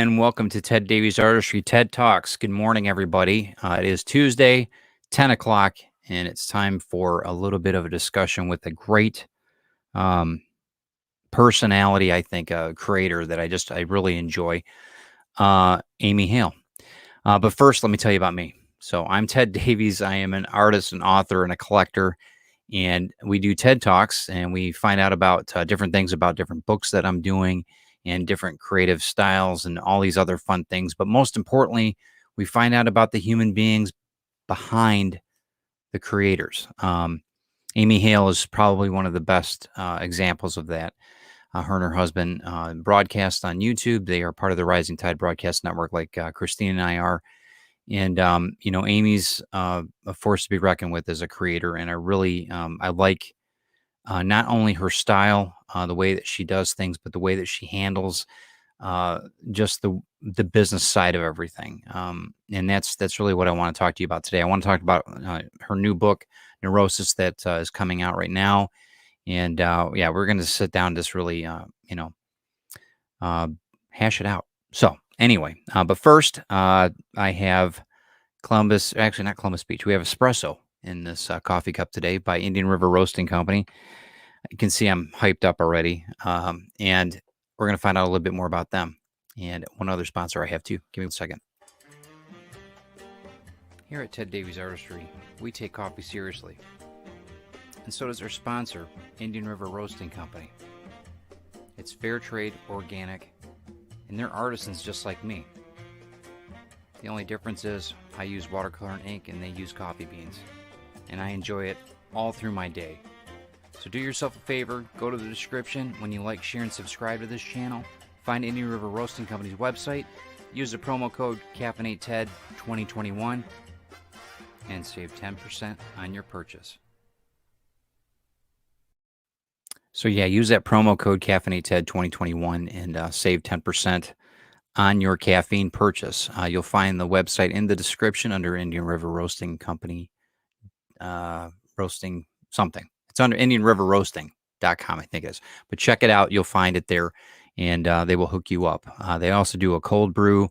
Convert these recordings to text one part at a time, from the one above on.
and welcome to Ted Davies Artistry TED Talks. Good morning, everybody. It is Tuesday, 10 o'clock, and it's time for a little bit of a discussion with a great personality, I think, a creator that I really enjoy, Amy Hale. But first, let me tell you about me. So I'm Ted Davies. I am an artist, an author, and a collector, and we do TED Talks, and we find out about different things about different books that I'm doing and different creative styles and all these other fun things. But most importantly, we find out about the human beings behind the creators. Amy Hale is probably one of the best examples of that. Her and her husband broadcast on YouTube. They are part of the Rising Tide Broadcast Network, like Christine and I are. And, Amy's a force to be reckoned with as a creator. And I like not only her style, the way that she does things, but the way that she handles just the business side of everything. And that's really what I want to talk to you about today. I want to talk about her new book, Neurosis, that is coming out right now. And we're going to sit down and just really, hash it out. So anyway, but first, I have not Columbus Beach. We have espresso in this coffee cup today by Indian River Roasting Company. You can see I'm hyped up already. And we're going to find out a little bit more about them. And one other sponsor I have too. Give me a second. Here at Ted Davies Artistry, we take coffee seriously. And so does our sponsor, Indian River Roasting Company. It's fair trade, organic, and they're artisans just like me. The only difference is I use watercolor and ink and they use coffee beans. And I enjoy it all through my day. So do yourself a favor, go to the description when you like, share, and subscribe to this channel. Find Indian River Roasting Company's website, use the promo code CAFFEINATED 2021, and save 10% on your purchase. So yeah, use that promo code CAFFEINATED 2021 and save 10% on your caffeine purchase. You'll find the website in the description under Indian River Roasting Company, roasting something. It's under IndianRiverRoasting.com, I think it is. But check it out. You'll find it there, and they will hook you up. They also do a cold brew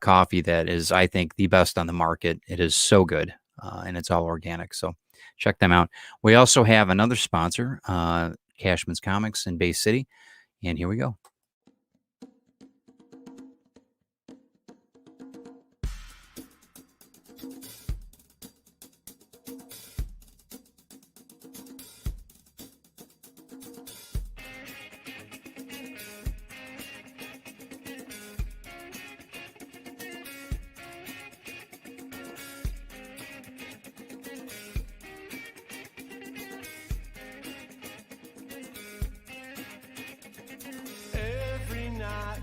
coffee that is, I think, the best on the market. It is so good, and it's all organic. So check them out. We also have another sponsor, Cashman's Comics in Bay City, and here we go.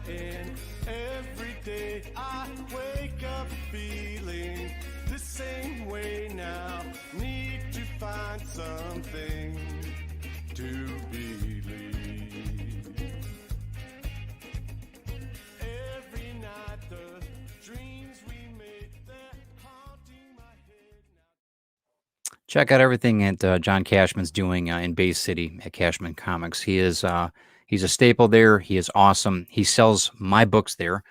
And every day I wake up feeling the same way now. Need to find something to believe. Every night the dreams we make, they're haunting my head now. Check out everything that John Cashman's doing in Bay City at Cashman Comics. He's a staple there. He is awesome. He sells my books there.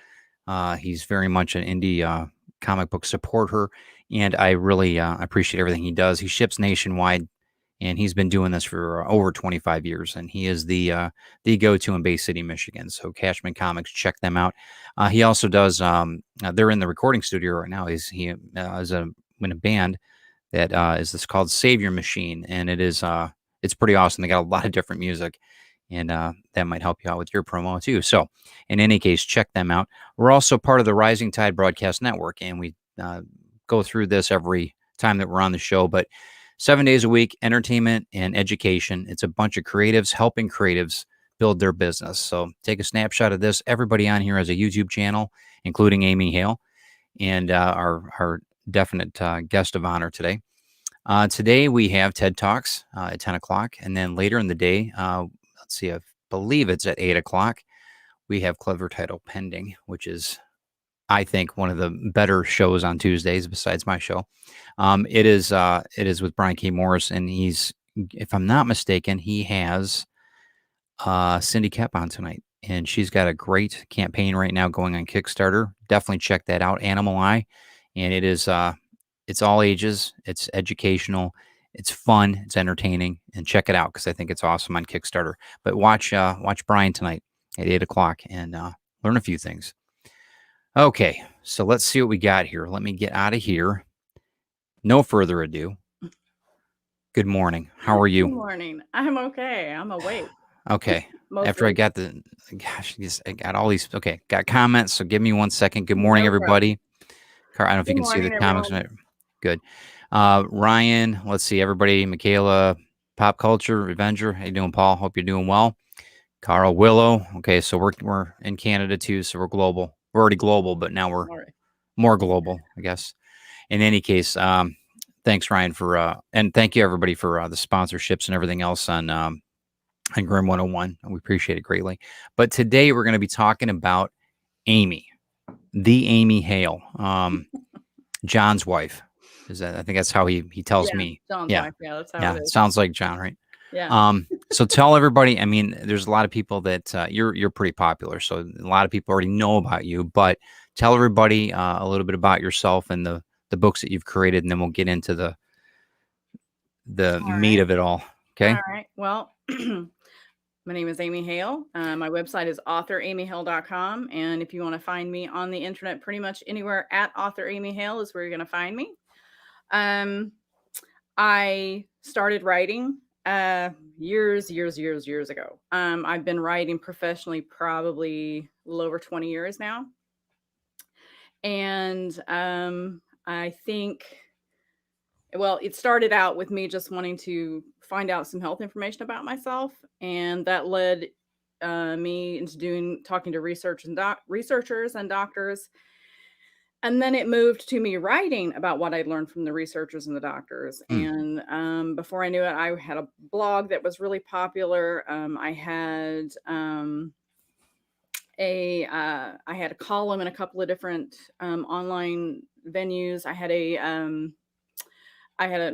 He's very much an indie comic book supporter, and I really appreciate everything he does. He ships nationwide, and he's been doing this for over 25 years, and he is the go-to in Bay City, Michigan. So Cashman Comics, check them out. He also does, they're in the recording studio right now. He is in a band that is called Savior Machine, and it's pretty awesome. They got a lot of different music. And that might help you out with your promo too. So in any case, check them out. We're also part of the Rising Tide Broadcast Network, and we go through this every time that we're on the show. But 7 days a week, entertainment and education. It's a bunch of creatives helping creatives build their business. So take a snapshot of this. Everybody on here has a YouTube channel, including Amy Hale, and our definite guest of honor today. Today we have TED Talks at 10 o'clock, and then later in the day, let's see, I believe it's at 8 o'clock. We have Clever Title Pending, which is, I think, one of the better shows on Tuesdays besides my show. It is with Brian K. Morris, and he's, if I'm not mistaken, he has Cindy Kep on tonight. and she's got a great campaign right now going on Kickstarter. Definitely check that out, Animal Eye, and it is it's all ages, it's educational, it's fun, it's entertaining, and check it out because I think it's awesome on Kickstarter. But watch Brian tonight at 8 o'clock and learn a few things. Okay, so let's see what we got here. Let me get out of here. No further ado. Good morning. How are Good you? morning. I'm okay. I'm awake. Okay. After I Mostly. got I got all these. Okay, got comments. So give me 1 second. Good morning, No problem. everybody. I don't know if you Good can see the morning, comments. everyone. Good. Ryan, let's see, everybody. Michaela, Pop Culture, Revenger. How you doing, Paul? Hope you're doing well. Carl Willow. Okay, so we're in Canada too, so we're global. We're already global, but now we're All right. more global, I guess. In any case, thanks, Ryan, for and thank you everybody for the sponsorships and everything else on Grim 101. We appreciate it greatly. But today we're going to be talking about Amy, the Amy Hale, John's wife. Is that? I think that's how he tells Yeah, me. John's Yeah, wife. Yeah, that's how yeah, it is. sounds like John, right? Yeah. So tell everybody. I mean, there's a lot of people that you're pretty popular, so a lot of people already know about you. But tell everybody a little bit about yourself and the books that you've created, and then we'll get into the All meat right. of it all. Okay. All right. Well, my name is Amy Hale. My website is authoramyhale.com. And if you want to find me on the internet, pretty much anywhere at author Amy Hale is where you're going to find me. I started writing years ago. I've been writing professionally probably a little over 20 years now. And I think, well, it started out with me just wanting to find out some health information about myself, and that led me into talking to researchers and doctors. And then it moved to me writing about what I'd learned from the researchers and the doctors. Mm. And before I knew it, I had a blog that was really popular. I had I had a column in a couple of different online venues. I had an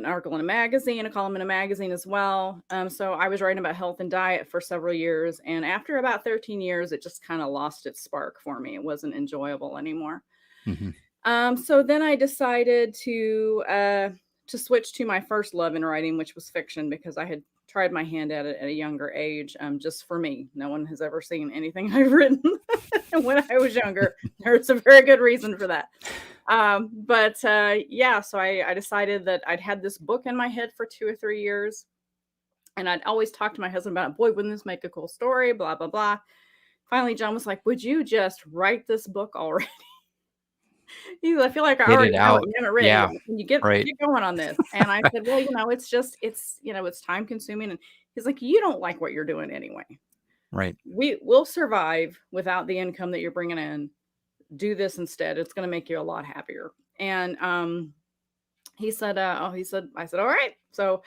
article in a magazine, a column in a magazine as well. So I was writing about health and diet for several years. And after about 13 years, it just kind of lost its spark for me. It wasn't enjoyable anymore. Mm-hmm. So then I decided to switch to my first love in writing, which was fiction, because I had tried my hand at it at a younger age, just for me. No one has ever seen anything I've written when I was younger. There's a very good reason for that. Yeah, so I decided that I'd had this book in my head for 2 or 3 years, and I'd always talk to my husband about, boy, wouldn't this make a cool story, blah, blah, blah. Finally, John was like, would you just write this book already? I feel like I Get already it know it. out. You haven't written Yeah. it. Can you get Right. going on this? And I said, well, it's time consuming. And he's like, you don't like what you're doing anyway. Right. We will survive without the income that you're bringing in. Do this instead. It's going to make you a lot happier. And he said, I said, all right. So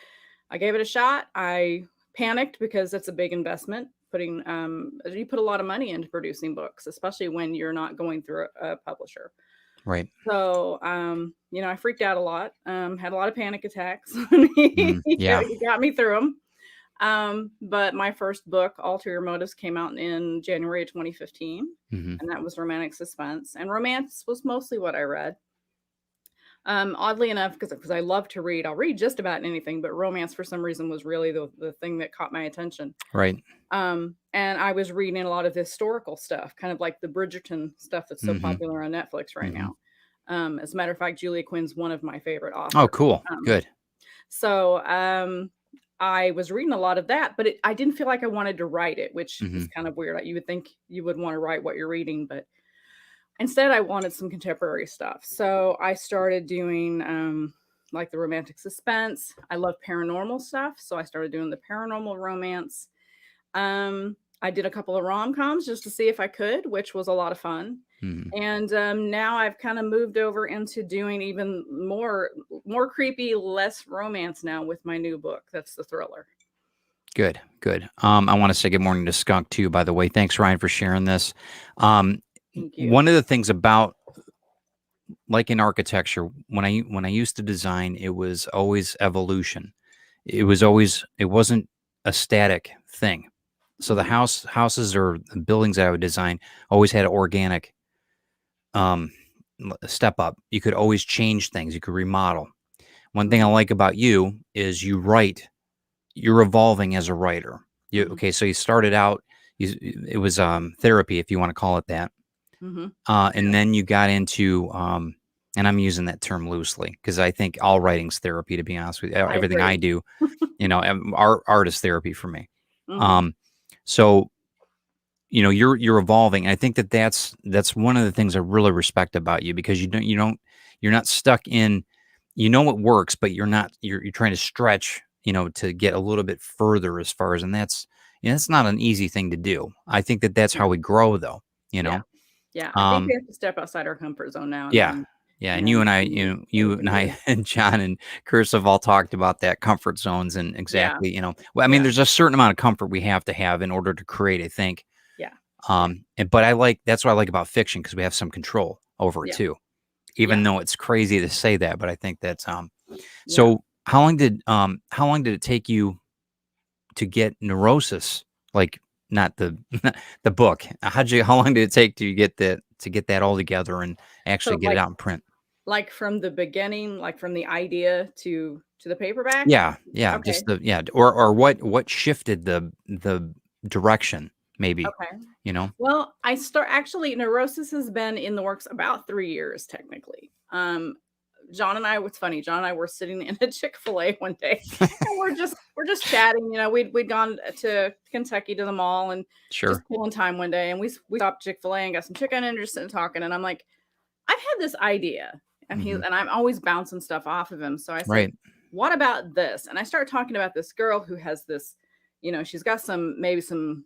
I gave it a shot. I panicked because it's a big investment. You put a lot of money into producing books, especially when you're not going through a publisher. Right. So, I freaked out a lot, had a lot of panic attacks. Yeah. He got me through them. But my first book, Ulterior Motives, came out in January of 2015. Mm-hmm. And that was romantic suspense. And romance was mostly what I read. Oddly enough, because I love to read, I'll read just about anything, but romance for some reason was really the thing that caught my attention. Right. And I was reading a lot of historical stuff, kind of like the Bridgerton stuff that's so popular on Netflix right now. As a matter of fact, Julia Quinn's one of my favorite authors. Oh, cool. Good. So I was reading a lot of that, but I didn't feel like I wanted to write it, which is kind of weird. You would think you would want to write what you're reading, but instead I wanted some contemporary stuff. So I started doing like the romantic suspense. I love paranormal stuff, so I started doing the paranormal romance. I did a couple of rom-coms just to see if I could, which was a lot of fun. And now I've kind of moved over into doing even more creepy, less romance now with my new book. That's the thriller. Good. I want to say good morning to Skunk too, by the way. Thanks, Ryan, for sharing this. Thank you. One of the things about, like in architecture, when I used to design, it was always evolution. It wasn't a static thing. So the houses or buildings that I would design always had organic um step up. You could always change things. You could remodel. One thing I like about you is you write. You're evolving as a writer. Mhm. So you started out. It was therapy, if you want to call it that. Mhm. And then you got into, and I'm using that term loosely because I think all writing's therapy. To be honest with you, I everything I agree. do, art is therapy for me. Mhm. Um, so you're evolving. And I think that's one of the things I really respect about you because you're not stuck in, what works, but you're trying to stretch, to get a little bit further as far as, and that's not an easy thing to do. I think that's Yeah. how we grow though, you Yeah. know? Yeah. I think we Um, have to step outside our comfort zone now and yeah. then, Yeah. And you and and I, see what we you can and I do. and John and Chris have all talked about that comfort zones and Yeah. exactly, well, I mean, Yeah. there's a certain amount of comfort we have to have in order to create, I think. Yeah. Yeah. But that's what I like about fiction because we have some control over it Yeah. too. Yeah. Even though it's crazy to say that, but I think that's Yeah. so how long did it take you to get Neurosis? Like not the the book. How long did it take to get that all together and actually So, get it out in print? like from the beginning, like from the idea to the paperback? Yeah, yeah, Okay. just or what shifted the direction maybe, Okay. you know? Well, I start actually, Neurosis has been in the works about 3 years technically. John and I, what's funny, John and I were sitting in a Chick-fil-A one day and we're just chatting, we'd gone to Kentucky to the mall and just Sure. killing time one day, and we stopped Chick-fil-A and got some chicken and just sitting talking, and I'm like, "I've had this idea." Mhm. And I'm always bouncing stuff off of him. So I said, Right. "What about this?" And I started talking about this girl who has this, she's got maybe some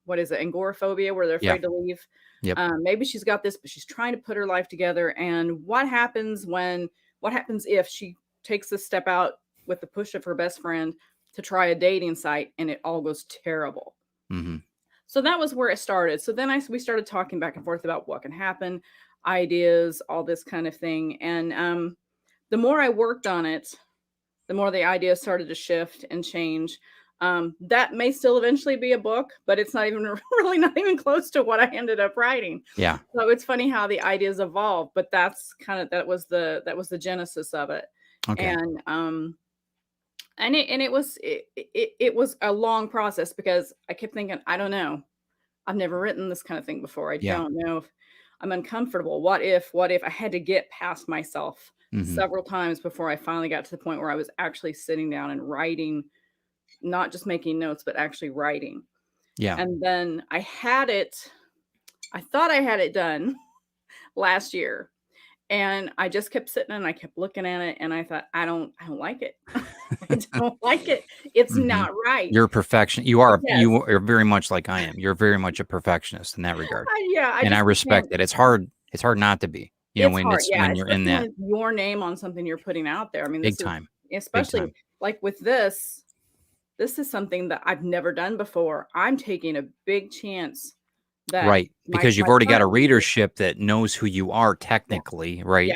what is it, agoraphobia, where they're Yeah. afraid to leave. Yep. Maybe she's got this, but she's trying to put her life together. And what happens if she takes this step out with the push of her best friend to try a dating site and it all goes terrible? Mhm. So that was where it started. So then we started talking back and forth about what can happen, ideas, all this kind of thing. And the more I worked on it, the more the ideas started to shift and change. That may still eventually be a book, but it's not even really not even close to what I ended up writing. Yeah. So it's funny how the ideas evolve, but that was the genesis of it. Okay. And it was a long process because I kept thinking, I don't know. I've never written this kind of thing before. I Yeah. don't know if I'm uncomfortable. What if I had to get past myself Mhm. several times before I finally got to the point where I was actually sitting down and writing, not just making notes, but actually writing. Yeah. And then I thought I had it done last year. And I just kept sitting and I kept looking at it and I thought, I don't like it. I don't like it. It's Mhm. not right. You're a perfection Yes. you are very much like I am. You're very much a perfectionist in that regard, Yeah, I and I just respect can't. it. It's hard not to be, It's hard, yeah, when you're in especially when that it's your name on something you're putting out there. I mean, big this is time, big especially time. like with this is something that I've never done before. I'm taking a big chance that Right, my because you've my already got a current readers. readership that knows who you are Yeah, technically, yeah, right?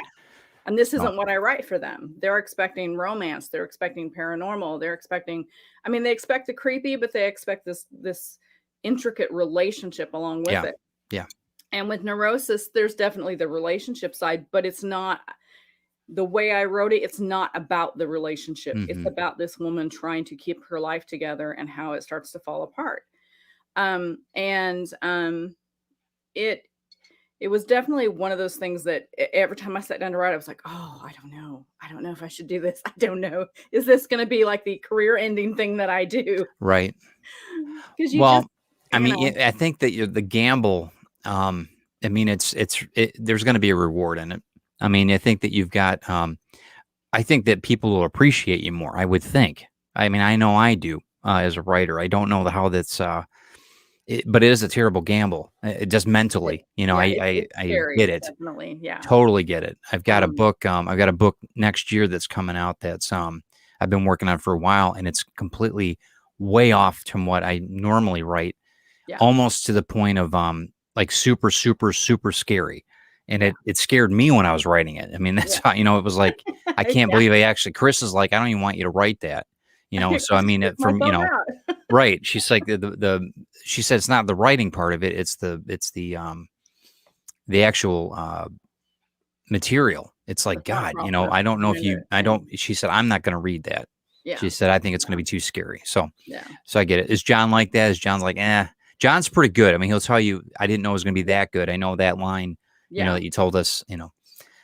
and this So isn't what I write for them. They're expecting romance, they're expecting paranormal, they're expecting, I mean, they expect the creepy, but they expect this intricate relationship along with yeah, it. yeah, And with Neurosis, there's definitely the relationship side, but it's not the way I wrote it, it's not about the relationship. It's mhm, about this woman trying to keep her life together and how it starts to fall apart. And it it was definitely one of those things that every time I sat down to write, I was like, "Oh, I don't know. I don't know if I should do this. I don't know. Is this going to be like the career ending thing that I do?" right. Because you just, Well, I you mean, know, I think that the gamble, I mean, there's gonna be a reward in it. I mean, I think that you've got, I think that people will appreciate you more, I would think. I mean, I know I do, as a writer. I don't know how that's, but it is a terrible gamble, just it, mentally, yeah, I it's I scary, get it, definitely. Yeah. totally get it. Um, I've got a book next year that's coming out that's, I've been working on for a while, and it's completely way off from what I normally write, yeah. almost to the point of, like, super, super, super scary, and Yeah. it scared me when I was writing it. I mean, that's Yeah. how it was like, I can't Yeah. believe Chris is like, "I don't even want you to write that," so, I I just mean, freaked from, myself out. Right. She's like she said it's not the writing part of it. It's the actual material. It's like, The thought God, process I don't know if behind you, it. I don't, she said, I'm not going to read that. Yeah. She said, I think it's going to be too scary. So Yeah. I get it. Is John like that? Is John's like, John's pretty good. I mean, he'll tell you, I didn't know it was going to be that good. I know that line, Yeah. that you told us,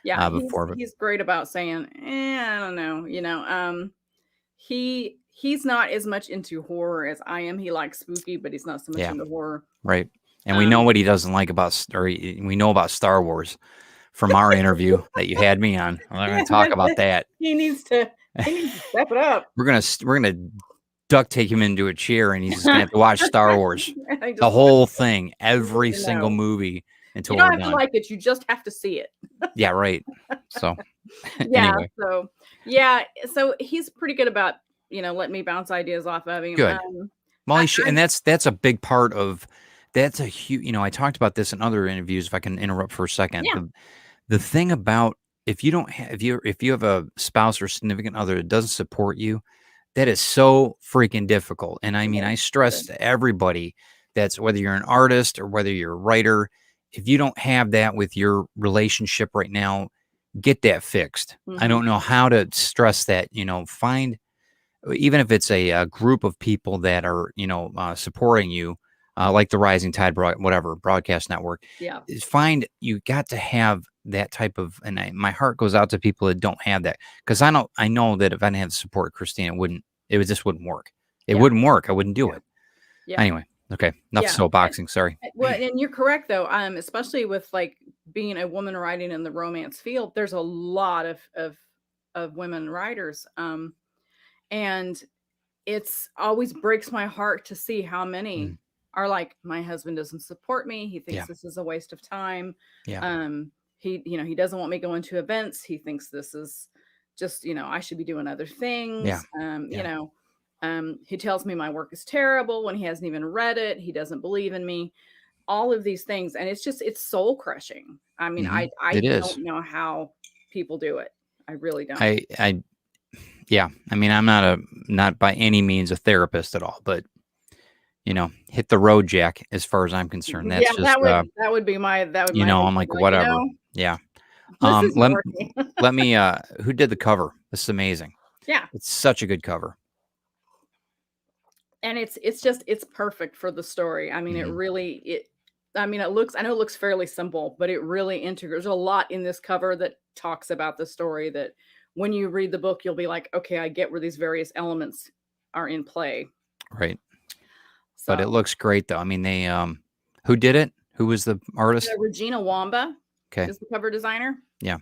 Yeah. before. But He's great about saying, I don't know. He's not as much into horror as I am. He likes spooky, but he's not so much yeah, into horror. right. And we know what he doesn't like about, we know about Star Wars from our interview that you had me on. We're going to talk about that. He needs to step it up. We're gonna duct tape him into a chair, and he's just gonna have to watch Star Wars, I the just whole thing, every to single know. movie until You don't we're have to done. like it. You just have to see it. Yeah, right. So Yeah. anyway, So he's pretty good about letting me bounce ideas off of him. good. Well, I- and that's a big part of. That's a huge. I talked about this in other interviews. If I can interrupt for a second, Yeah. the thing about if you don't have if you have a spouse or significant other that doesn't support you, that is so freaking difficult. And I mean, I stress to everybody that's whether you're an artist or whether you're a writer, if you don't have that with your relationship right now, get that fixed. I don't know how to stress that. Find even if it's a group of people that are supporting you, like the Rising Tide broadcast network. Yeah. You got to have that type of, and my heart goes out to people that don't have that, because I know that if I didn't have the support of Christine, it just wouldn't work. It wouldn't work. I wouldn't do it. Yeah. Anyway, okay, enough soapboxing. Sorry. Well, and you're correct though. Especially with like being a woman writing in the romance field, there's a lot of women writers. And it's always breaks my heart to see how many are like, my husband doesn't support me. He thinks this is a waste of time. Yeah. He doesn't want me going to events. He thinks this is just, I should be doing other things. He tells me my work is terrible when he hasn't even read it. He doesn't believe in me. All of these things. And it's soul crushing. I mean, I don't know how people do it. I really don't. Yeah. I mean, I'm not by any means a therapist at all, but hit the road, Jack, as far as I'm concerned. That's just that would be my I'm like, whatever. Yeah. Let me who did the cover? This is amazing. Yeah. It's such a good cover. And it's perfect for the story. I mean, I know it looks fairly simple, but it really integrates. There's a lot in this cover that talks about the story that when you read the book, you'll be like, okay, I get where these various elements are in play. Right. So. But it looks great though. I mean, they, who did it? Who was the artist? Regina Wamba. Okay. Is the cover designer. Yeah.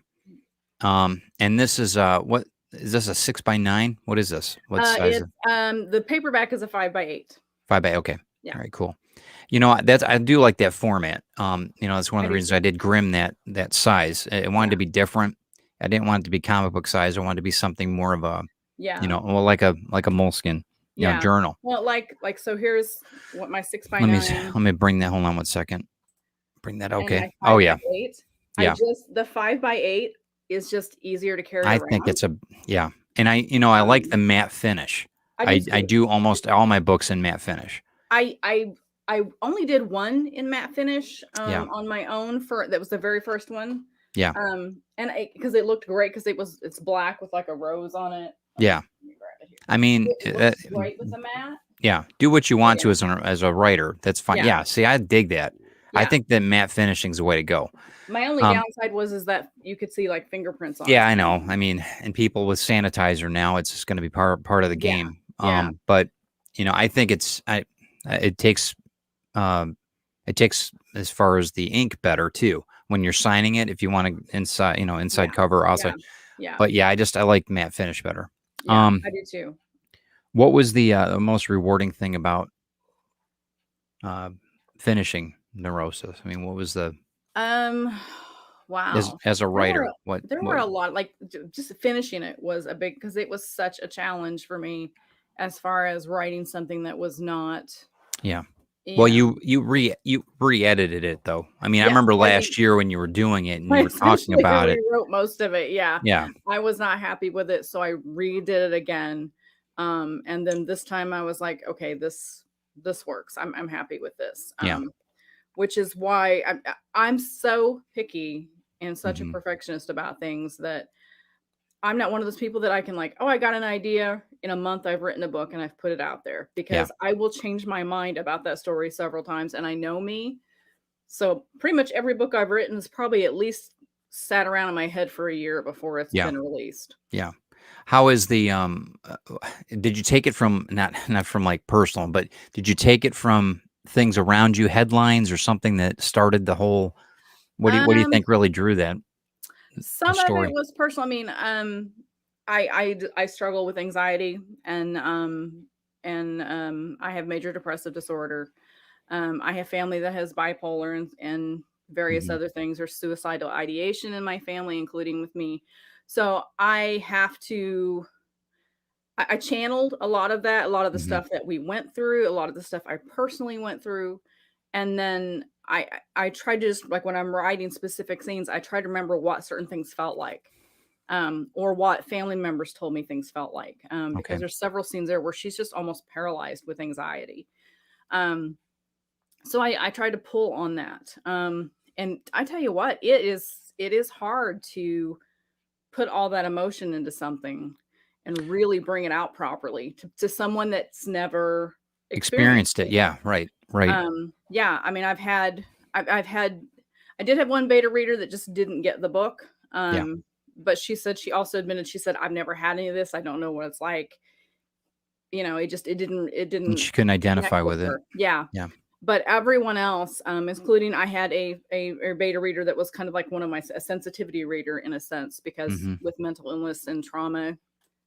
And this is, what is this, a 6x9? What is this? What size? The paperback is a 5x8. 5x8. Okay. Yeah. All right, cool. I do like that format. That's one of the reasons I did Grimm that size. I wanted to be different. I didn't want it to be comic book size. I wanted to be something more of a, like a moleskin, journal. Well, so here's what my 6x9. Let me bring that. Hold on one second. Bring that. Okay. Oh yeah. Yeah. The 5x8 is just easier to carry around. I think it's and I like the matte finish. I do almost all my books in matte finish. I only did one in matte finish on my own that was the very first one. Yeah. And because it looked great because it's black with like a rose on it. Yeah. I mean, it looks great with the matte. Yeah. Do what you want to as a writer. That's fine. Yeah. See, I dig that. Yeah. I think that matte finishing is the way to go. My only downside is that you could see like fingerprints on it. Yeah, I know. I mean, and people with sanitizer now, it's just going to be part of the game. Yeah. But I think it takes as far as the ink better too when you're signing it. If you want to inside cover also. Yeah. But I like matte finish better. Yeah, I do too. What was the most rewarding thing about finishing Neurosis? I mean, what was the wow. As a writer, there were a lot, like just finishing it was a big, because it was such a challenge for me as far as writing something that was not. Yeah. Well, you re-edited it though. I mean, I remember last year when you were doing it and you were talking about it. I wrote most of it. Yeah. Yeah. I was not happy with it, so I redid it again. And then this time I was like, okay, this works. I'm happy with this. Yeah. Which is why I'm so picky and such a Hmm. perfectionist about things that I'm not one of those people that I can like, oh, I got an idea. In a month, I've written a book and I've put it out there Yeah. because I will change my mind about that story several times. And I know me. So pretty much every book I've written is probably at least sat around in my head for a year before it's Yeah. been released. Yeah. How is the did you take it from not from like personal, but did you take it from things around you, headlines or something that started the whole what do you Um, think really drew that the some of it story? was personal. I mean, I struggle with anxiety and I have major depressive disorder. I have family that has bipolar and various Mhm. other things. There's suicidal ideation in my family, including with me. So I have to I channeled a lot of that, a lot of the Mhm. stuff that we went through, a lot of the stuff I personally went through. And then I tried to just like when I'm writing specific scenes, I try to remember what certain things felt like. Or what family members told me things felt like. Okay. Because there's several scenes there where she's just almost paralyzed with anxiety. Um, so I try to pull on that. And I tell you what, it is hard to put all that emotion into something and really bring it out properly to someone that's never experienced Experienced it. it. Yeah, right. Right. Yeah, I mean, I've had I did have one beta reader that just didn't get the book. Yeah. But she also admitted, she said, I've never had any of this. I don't know what it's like. It And didn't she couldn't connect identify with with it. her. Yeah. Yeah. But everyone else, including I had a beta reader that was kind of like one of a sensitivity reader in a sense, because Mhm. with mental illness and trauma,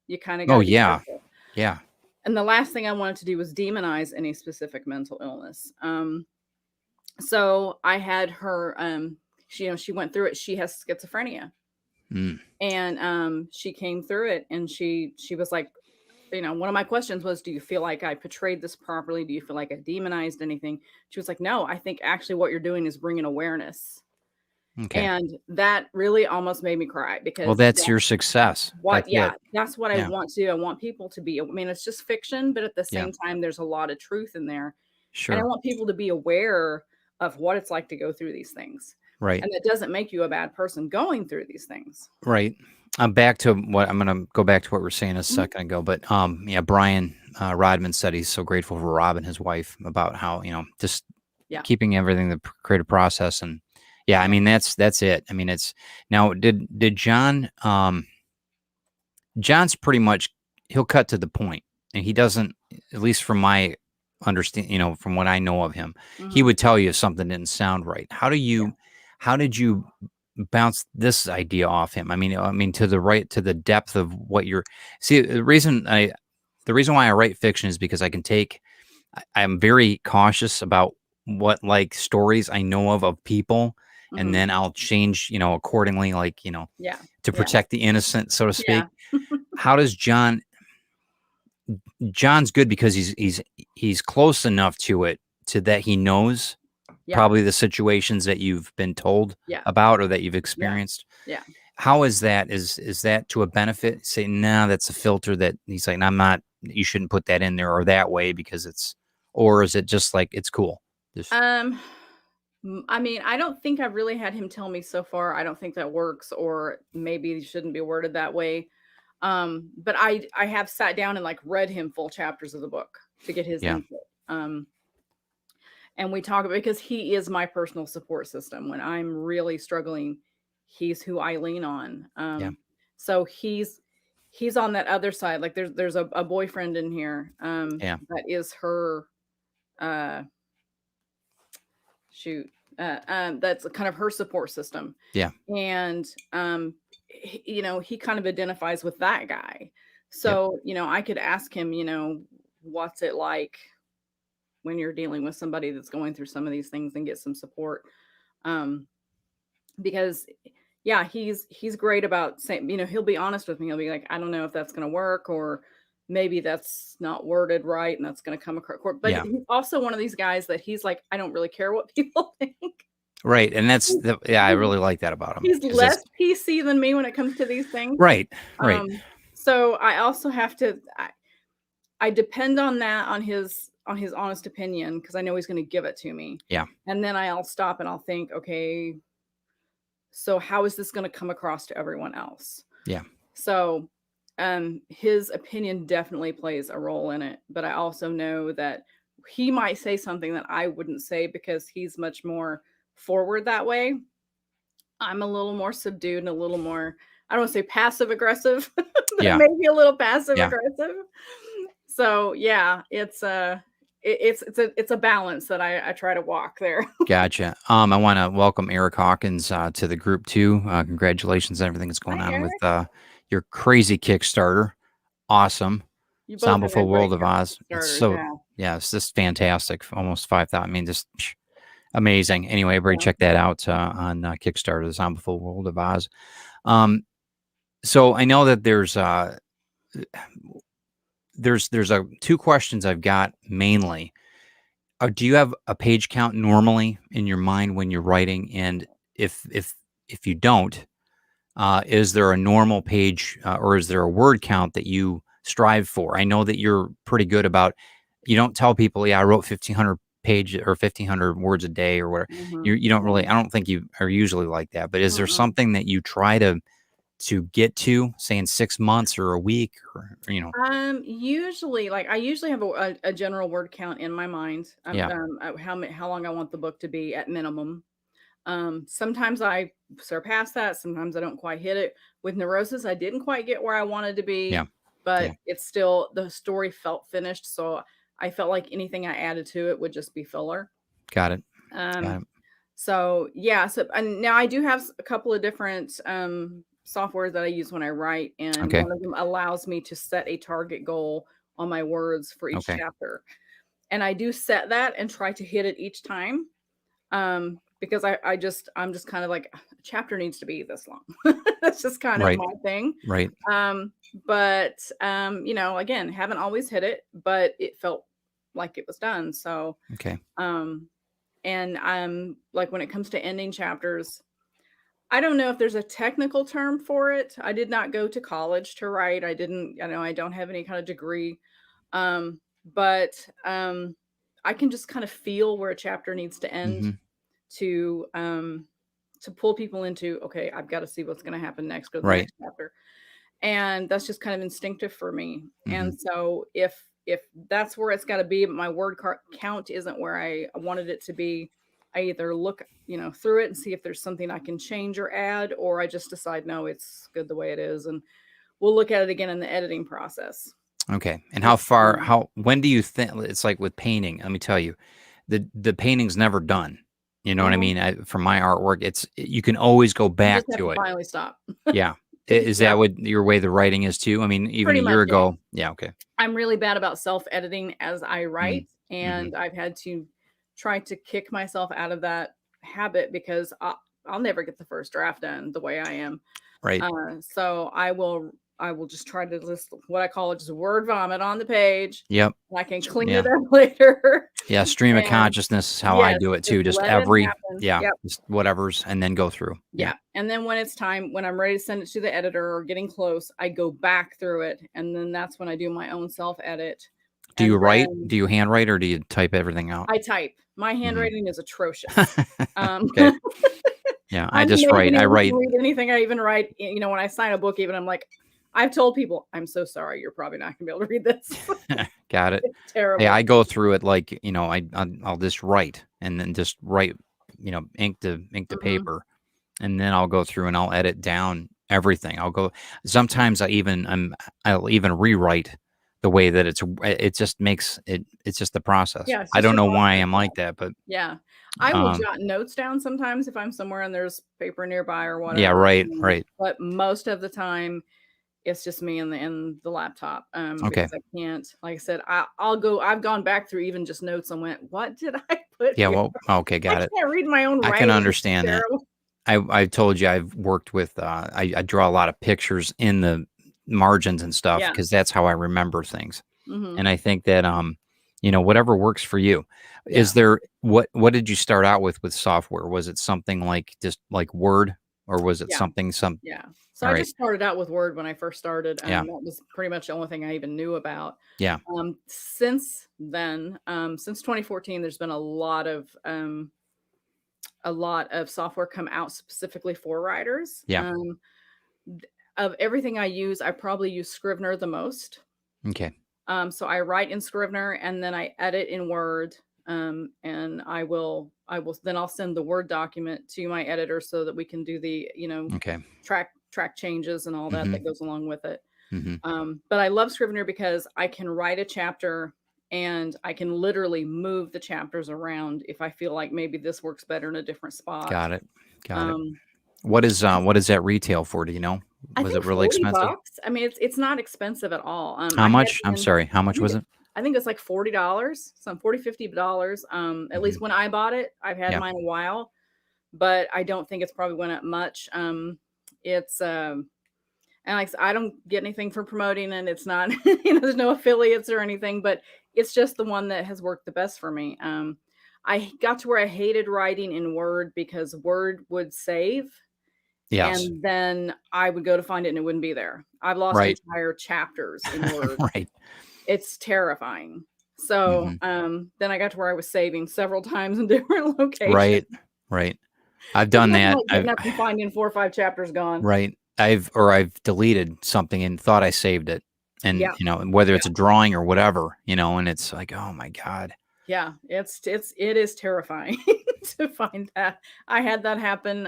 you kind of got Oh, to be yeah. careful. Yeah. And the last thing I wanted to do was demonize any specific mental illness. So I had her, she went through it. She has schizophrenia, Mm. and she came through it, and she was like, one of my questions was, do you feel like I portrayed this properly? Do you feel like I demonized anything? She was like, no, I think actually what you're doing is bringing awareness. Okay. And that really almost made me cry Well, because that's your success. That's it. that's what I Yeah. want to do. I want people to be, I mean, it's just fiction, but at the Yeah. same time, there's a lot of truth in there. And I Sure. want people to be aware of what it's like to go through these things. Right. And that doesn't make you a bad person going through these things. Right. I'm back to what I'm gonna go back to what we were saying a Mhm. second ago, but, yeah, Brian, Rodman said he's so grateful for Rob and his wife about how, just Yeah. keeping everything the creative process and yeah, I Yeah. mean, that's it. I mean, it's now did John, John's pretty much he'll cut to the point, and he doesn't at least from my understand from what I know of him, he Mhm. would tell you if something didn't sound right. Yeah. How did you bounce this idea off him? I mean to the depth of what you're see, the reason why I write fiction is because I'm very cautious about what, like, stories I know of people, and Mhm. then I'll change, accordingly, like, Yeah. to Yeah. protect the innocent, so to Yeah. speak. How does John's good because he's close enough to it to that he knows Yeah. probably the situations that you've been told Yeah. about or that you've Yeah. experienced. Yeah. How is that? Is that to a benefit? Say, "No, that's a filter that" he's like, "I'm not you shouldn't put that in there or that way because it's" or is it just like, it's cool? Just Um, I mean, I don't think I've really had him tell me so far, I don't think that works, or maybe it shouldn't be worded that way. But I have sat down and like read him full chapters of the book to get his yeah, input. And we talk about, because he is my personal support system when I'm really struggling. He's who I lean on. yeah, So he's on that other side. Like there's a boyfriend in here yeah, that is her uh shoot that's kind of her support system. yeah, And he kind of identifies with that guy. yep, So I could ask him, what's it like when you're dealing with somebody that's going through some of these things, and get some support. um because yeah, he's great about saying, he'll be honest with me. He'll be like, I don't know if that's going to work, or maybe that's not worded right and that's going to come across. But yeah. he's also one of these guys that he's like, I don't really care what people think. Right, and that's He's the yeah, I really like that about him he's because that's less PC than me when it comes to these things. right, right. Um, so I also have to. I depend on that on his honest opinion because I know he's going to give it to me. Yeah. And then I'll stop and I'll think, okay, so how is this going to come across to everyone else? Yeah. So his opinion definitely plays a role in it, but I also know that he might say something that I wouldn't say because he's much more forward that way. I'm a little more subdued and a little more, I don't want to say passive aggressive, but Yeah. maybe a little passive Yeah. aggressive. So yeah, it's a balance that I try to walk there. Gotcha. I want to welcome Eric Hawkins to the group too. Congratulations on everything that's going Hi, on with Eric. your crazy Kickstarter. Awesome. You both have Soundful had great World of Oz. It's starters, so, yeah. yeah, it's just fantastic. Almost 5,000. I mean, just amazing. Anyway, everybody Yeah. check that out on Kickstarter, the Soundful World of Oz. So I know that there's two questions I've got mainly. Do you have a page count normally in your mind when you're writing? And if you don't, is there a normal page or is there a word count that you strive for? I know that you're pretty good about. You don't tell people, yeah, I wrote 1,500 page or 1,500 words a day or whatever. You don't really. I don't think you are usually like that. But is there something that you try to get to, say in 6 months or a week, or Usually, like I usually have a general word count in my mind. Yeah. How long I want the book to be at minimum. Sometimes I surpass that. Sometimes I don't quite hit it. With Neurosis, I didn't quite get where I wanted to be, Yeah. but Yeah. it's still, the story felt finished. So I felt like anything I added to it would just be filler. Got it. So yeah. So and now I do have a couple of different software that I use when I write, and Okay. one of them allows me to set a target goal on my words for each Okay. chapter. And I do set that and try to hit it each time. Because I'm just kind of like, a chapter needs to be this long. That's just kind of Right. my thing. Right. But again, haven't always hit it, but it felt like it was done. So Okay. and I'm like, when it comes to ending chapters, I don't know if there's a technical term for it. I did not go to college to write. I don't have any kind of degree. But I can just kind of feel where a chapter needs to end to pull people into, okay, I've got to see what's going to happen next, go to the Right. next chapter. And that's just kind of instinctive for me. And so if that's where it's got to be, but my word count isn't where I wanted it to be, I either look, through it and see if there's something I can change or add, or I just decide, no, it's good the way it is. And we'll look at it again in the editing process. Okay. And when do you think, it's like with painting, let me tell you, the painting's never done. You know what I mean? From my artwork, you can always go back to it. Finally stop. Yeah. Is that what your way the writing is too? I mean, even Pretty a year much, ago. Yeah. Okay. I'm really bad about self-editing as I write, and I've had to try to kick myself out of that habit because I'll never get the first draft done the way I am. Right. So I will just try to list what I call just word vomit on the page. Yep. And I can clean it up later. Yeah. Stream of consciousness is how I do it too. Just just whatever's, and then go through. Yeah. And then when it's time, when I'm ready to send it to the editor or getting close, I go back through it. And then that's when I do my own self edit. Do you write? Do you handwrite or do you type everything out? I type. My handwriting is atrocious. Okay. Yeah, I just write. I write anything I even write. When I sign a book, even I'm like, I've told people, I'm so sorry, you're probably not gonna be able to read this. Got it. It's terrible. Yeah, I go through it like I'll just write and then just write, ink to paper, and then I'll go through and I'll edit down everything. Sometimes I'll even rewrite the way that it just makes it. It's just the process. Yeah, I don't know why I'm like that, but yeah, I will jot notes down sometimes if I'm somewhere and there's paper nearby or whatever. Yeah, right. But most of the time, it's just me and the laptop. Okay. Because I can't, like I said, I've gone back through even just notes and went, what did I put? Yeah, here? well, okay, got it. I can't read my own writing. I can understand that. I told you I've worked with I draw a lot of pictures in the margins and stuff because that's how I remember things. And I think that whatever works for you. Is there what did you start out with software? Was it something like just like Word, or was it something? Yeah. So All I right. just started out with Word when I first started. Yeah. That was pretty much the only thing I even knew about. Yeah. Since then, since 2014, there's been a lot of software come out specifically for writers. Yeah. Of everything I use, I probably use Scrivener the most. Okay. So I write in Scrivener and then I edit in Word. And then I'll send the Word document to my editor so that we can do the, Okay. track changes and all that Hmm. that goes along with it. Hmm. But I love Scrivener because I can write a chapter and I can literally move the chapters around if I feel like maybe this works better in a different spot. Got it. Got it. Um, What is that retail for? Do you know? I Was it think really 40 expensive? bucks. I mean, it's not expensive at all. How I had much? I'm sorry. How I much think was it it? I think it's like $40, some $40, $50. At Hmm. least when I bought it, I've had Yeah. mine a while, but I don't think it's probably went up much. It's And like I don't get anything for promoting and it's not, there's no affiliates or anything, but it's just the one that has worked the best for me. I got to where I hated writing in Word because Word would save Yes. and then I would go to find it and it wouldn't be there. I've lost Right. entire chapters in Word. Right. It's terrifying. So, Hmm. Then I got to where I was saving several times in different locations. Right. Right. I've There's done nothing that. like getting up and finding 4 or 5 chapters gone. Right. I've deleted something and thought I saved it. And, Yeah, whether it's yeah, a drawing or whatever, and it's like, oh my God. yeah. It is terrifying to find that. I had that happen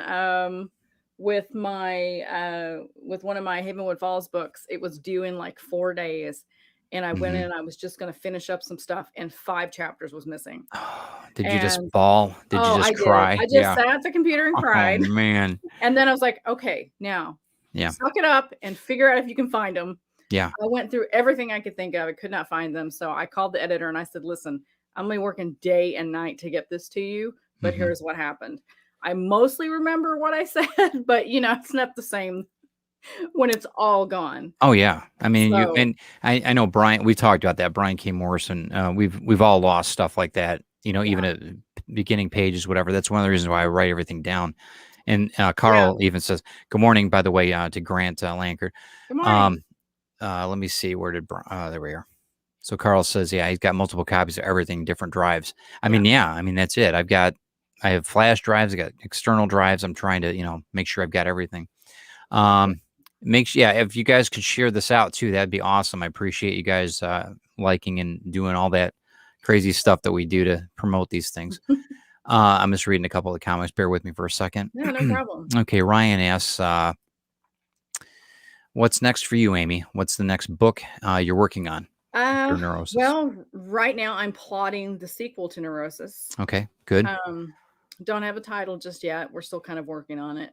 with one of my Havenwood Falls books. It was due in like 4 days. And I went in Hmm. and I was just gonna finish up some stuff and 5 chapters was missing. Did you just And bawl? Did you oh, I just did. cry? I just Yeah. sat at the computer and Oh cried. man. And then I was like, "Okay, now Yeah. suck it up and figure out if you can find them." Yeah. I went through everything I could think of. I could not find them. So I called the editor and I said, "Listen, I'm only working day and night to get this to you, but Hmm. here's what happened." I mostly remember what I said, but it's not the same when it's all gone. Oh yeah. I mean, So, I know Brian. We talked about that. Brian K. Morrison. We've all lost stuff like that. Even yeah. at beginning pages, whatever. That's one of the reasons why I write everything down. And Yeah. Carl even says, "Good morning," by the way, to Grant Lankard. Good morning. Um, let me see. Where did there we are. So Carl says, yeah, he's got multiple copies of everything, different drives. I Yeah. mean, yeah. I mean, that's it. I have flash drives. I got external drives. I'm trying to make sure I've got everything. Yeah, if you guys could share this out too, that'd be awesome. I appreciate you guys liking and doing all that crazy stuff that we do to promote these things. I'm just reading a couple of comments. Bear with me for a second. No, no problem. Okay, Ryan asks, what's next for you, Amy? What's the next book you're working on after Neurosis? Well, right now I'm plotting the sequel to Neurosis. Okay, good. Don't have a title just yet. We're still kind of working on it.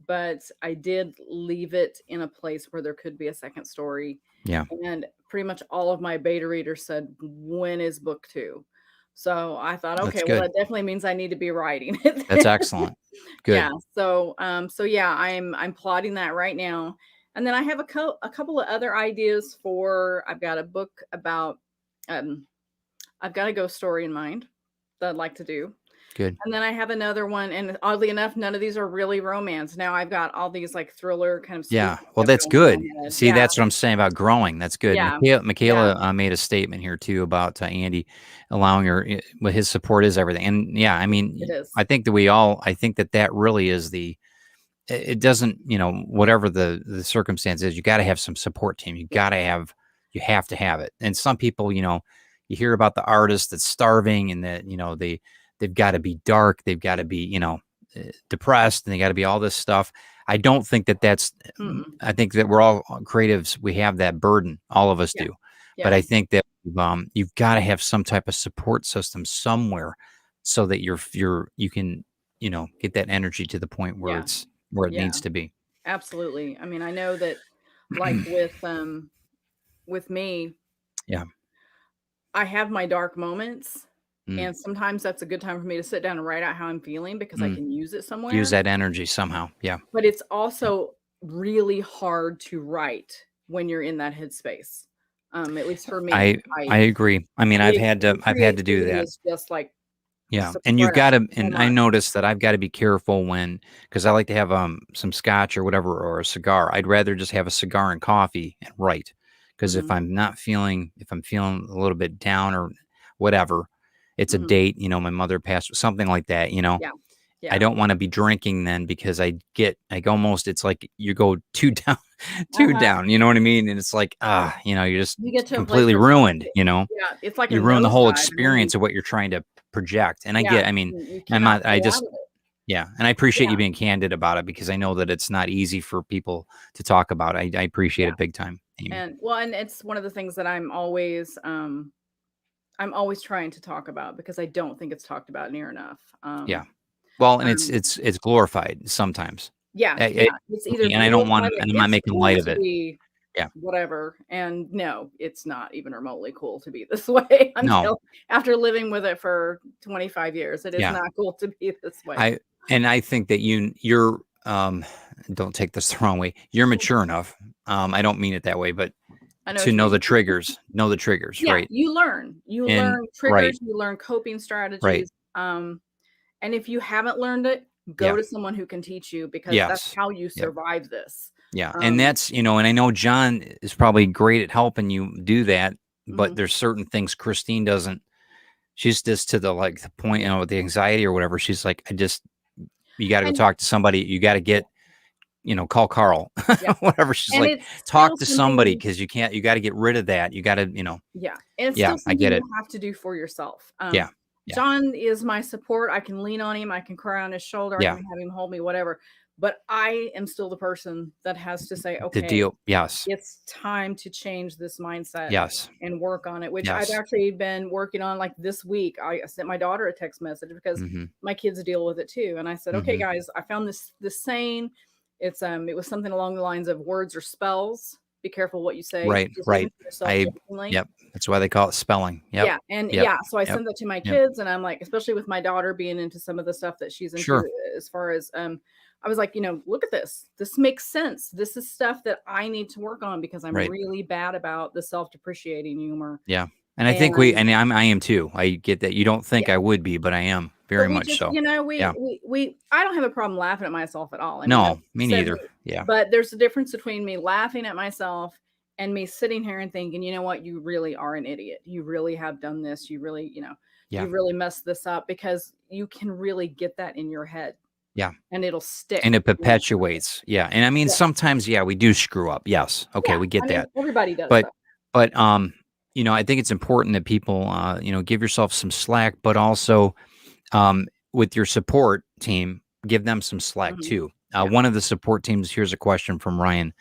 But I did leave it in a place where there could be a second story. Yeah, And pretty much all of my beta readers said, "When is book 2?" So I thought, that's okay, well, good. that definitely means I need to be writing it. That's excellent. Yeah. Good. So yeah, I'm plotting that right now. And then I have a couple of other ideas for. I've got a book about. I've got a ghost story in mind that I'd like to do. Good. And then I have another one, and oddly enough, none of these are really romance. Now I've got all these like thriller kind of spooky Yeah. Well, stuff that's going through good. my head. See, Yeah, that's what I'm saying about growing. That's good. yeah, yeah. Michaela made a statement here too about Andy allowing her. What his support is everything. And yeah, I mean, It is. I think that really is the. It doesn't, whatever the circumstance is, you got to have some support team. You have to have it. And some people, you hear about the artist that's starving and that, they've got to be dark. They've got to be, depressed, and they got to be all this stuff. I don't think that's, Mm-mm. I think that we're all creatives. We have that burden. All of us Yeah, do. But yeah, I think that, you've got to have some type of support system somewhere so that you can, get that energy to the point where yeah, it yeah. needs to be. Absolutely. I mean, I know that, like with me, Yeah. I have my dark moments, Mm, and sometimes that's a good time for me to sit down and write out how I'm feeling because I mm. can use it Use somewhere. that energy somehow. Yeah. But it's Yeah. also really hard to write when you're in that headspace. At least for me, I agree. I mean, I've had to do creativity that. is just like Yeah, and you've suppress gotta so and I much. noticed that I've gotta be careful because I like to have, some scotch or whatever or a cigar. I'd rather just have a cigar and coffee and write, because Mhm, if I'm feeling a little bit down or whatever, it's a mhm. date, my mother passed, something like that, Yeah, I yeah. don't wanna be drinking then because almost it's like you go too down too Uh-huh. down, you know what I mean? And it's like, you're just You get to a place completely where it's like ruined, yeah, it's like a You ruin the whole nosedive, and then you experience of what you're trying to project, and yeah, I mean, you I'm cannot not get I out just of it. yeah, and I appreciate Yeah, you being candid about it because I know that it's not easy for people to talk about. I appreciate yeah, it big time, Amy. and it's one of the things that I'm always trying to talk about because I don't think it's talked about near enough. Yeah. Well, and it's Um it's it's glorified sometimes. Yeah, I yeah, it's either and I don't glorified wanna or and I'm not it's making cool light of to it. be Yeah. whatever, and no, it's not even remotely cool to be this way. No. After living with it for 25 years, it is Yeah. not cool to be this way. I I think that don't take this the wrong way. You're mature enough. I don't mean it that way, but I know to what you mean. know the triggers, Yeah, right? you And learn right, triggers, you learn coping right. strategies, and if you haven't learned it, go Yeah. to someone who can teach you because that's Yes. how you Yep. survive this. Yeah, and Um, that's and I know John is probably great at helping you do that, but mhm, there's certain things Christine doesn't. She's just to the point, with the anxiety or whatever. She's like, you got to go and talk to somebody. You got to call Carl, yeah, whatever. She's and like, it's still talk to somebody something. because you got to get rid of that. You got to, Yeah, and it's yeah, still I something get you it. have to do for yourself. Yeah, yeah, John is my support. I can lean on him. I can cry on his shoulder. I yeah. can have him hold me, whatever. But I am still the person that has to say, The okay, deal. Yes, it's time to change this mindset yes, and work on it, which I've yes. actually been working on like this week. I sent my daughter a text message because Mm-hmm. my kids deal with it too. And I said, okay, Mm-hmm. guys, I found this saying. It was something along the lines of words or spells. Be careful what you say, Right, just even right. to yourself I, jokingly. yep. That's why they call it spelling. Yep, Yeah, and yep, yeah, so I yep, send that to my yep. kids, and I'm like, especially with my daughter being into some of the stuff that she's into Sure. as far as, I was like, look at this. This makes sense. This is stuff that I need to work on because I'm Right. really bad about the self-depreciating humor. Yeah, and I think And I am too. I get that. You don't think yeah, I would be, but I am but very we much just, so. Yeah. we I don't have a problem laughing at myself at all. I mean, No, that's me said neither. me, Yeah. but there's a difference between me laughing at myself and me sitting here and thinking, you know what, you really are an idiot. You really have done this. You really, Yeah. you really messed this up because you can really get that in your head Yeah. and it'll And stick it long term. perpetuates. Yeah. And I mean, Yeah. sometimes, yeah, we do screw up. Yes. Okay, Yeah. we I get mean, that. everybody does But though. but I think it's important that people give yourself some slack, but also with your support team, give them some slack Mhm. too. Yeah. One of the support teams, here's a question from Ryan.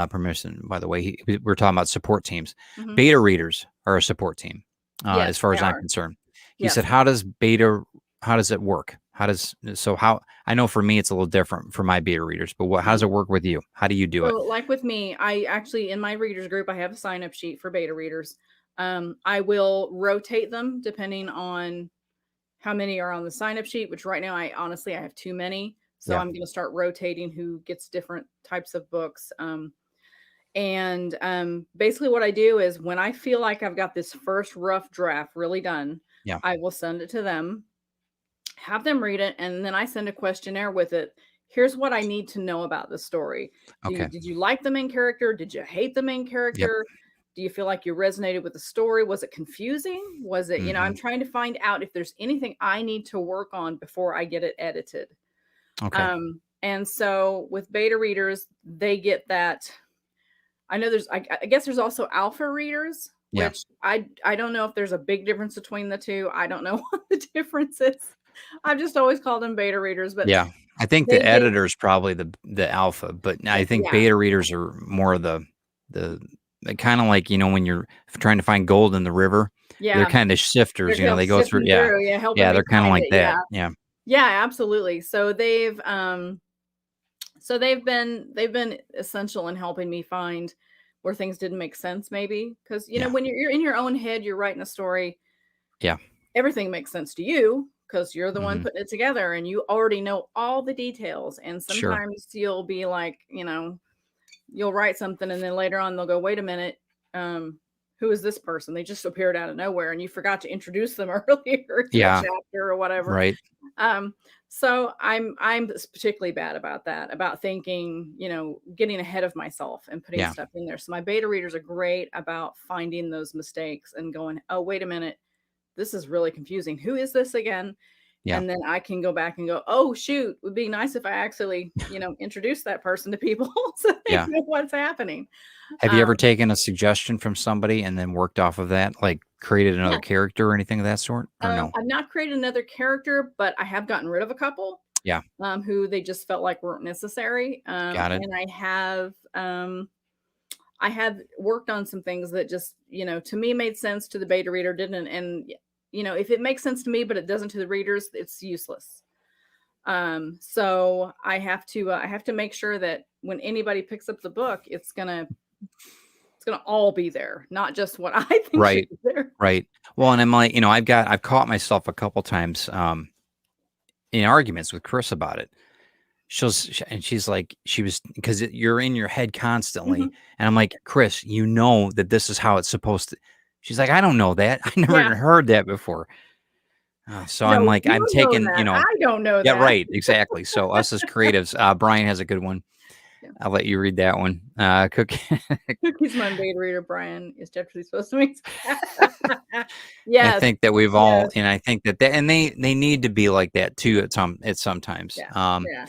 Permission, by the way. We're talking about support teams. Mhm. Beta readers are a support team, as Yes, far they as I'm are. concerned. He said, Yes. how does it work? How, I know for me, it's a little different for my beta readers, but how does Mhm. it work with you? How do you do So, it? like with me, I actually in my readers group, I have a sign up sheet for beta readers. I will rotate them depending on how many are on the sign up sheet, which right now I have too many. So Yeah. I'm going to start rotating who gets different types of books. And basically, what I do is when I feel like I've got this first rough draft really done, Yeah. I will send it to them, have them read it, and then I send a questionnaire with it. Here's what I need to know about the story. Okay. Did you like the main character? Did you hate the main Yep. character? Do you feel like you resonated with the story? Was it confusing? Was it, I'm Hmm. trying to find out if there's anything I need to work on before I get it edited. Okay. And so with beta readers, they get that. I know I guess there's also alpha readers, Yeah. which I don't know if there's a big difference between the two. I don't know what the difference is. I've just always called them beta readers, but Yeah. I think the they get editor is probably the alpha, but I think yeah, beta readers are more of the kind of like, when you're trying to find gold in the river, they're yeah. kind of shifters, They're kind of they go through. sifting Yeah. through, yeah, helping Yeah. me They're kind of find like it. that. Yeah. Yeah. Yeah, absolutely. So they've been essential in helping me find where things didn't make sense maybe because Yeah. when you're in your own head, you're writing a story, Yeah. everything makes sense to you because you're the one Hmm. putting it together and you already know all the details. And Sure. sometimes you'll be like, you'll write something and then later on they'll go, wait a minute. who is this person? They just appeared out of nowhere and you forgot to introduce them earlier in the Yeah. chapter or whatever. Right. So I'm particularly bad about that, about thinking, getting ahead of myself and putting Yeah. stuff in there. So my beta readers are great about finding those mistakes and going, oh, wait a minute, this is really confusing. Who is this again? Yeah. And then I can go back and go, oh, shoot, it would be nice if I actually, introduce that person to people so they Yeah. know what's happening. Have you ever Um, taken a suggestion from somebody and then worked off of that, like created another yeah. character or anything of that sort, or no? I've not created another character, but I have gotten rid of a couple Yeah. who they just felt like weren't necessary. Got it. And I have worked on some things that just, to me made sense, to the beta reader didn't. And, if it makes sense to me, but it doesn't to the readers, it's useless. So I have to make sure that when anybody picks up the book, it's gonna all be there, not just what I think should Right. be there. Right. Well, and I'm like, I've caught myself a couple times in arguments with Chris about it. She's like, because you're in your head constantly. Mhm. And I'm like, Chris, you know that this is how it's supposed to. She's like, I don't know that. I never Yeah. even heard that before. So I'm No, like, you I'm know taking, that. I don't know yeah, that. right. Exactly. So us as creatives, Brian has a good one. Yeah. I'll let you read that one. Cookies my beta reader, Brian, is definitely supposed to mean. I Yes. think that we've all, Yes. and I think that, and they need to be like that too at sometimes. Yeah. Yeah.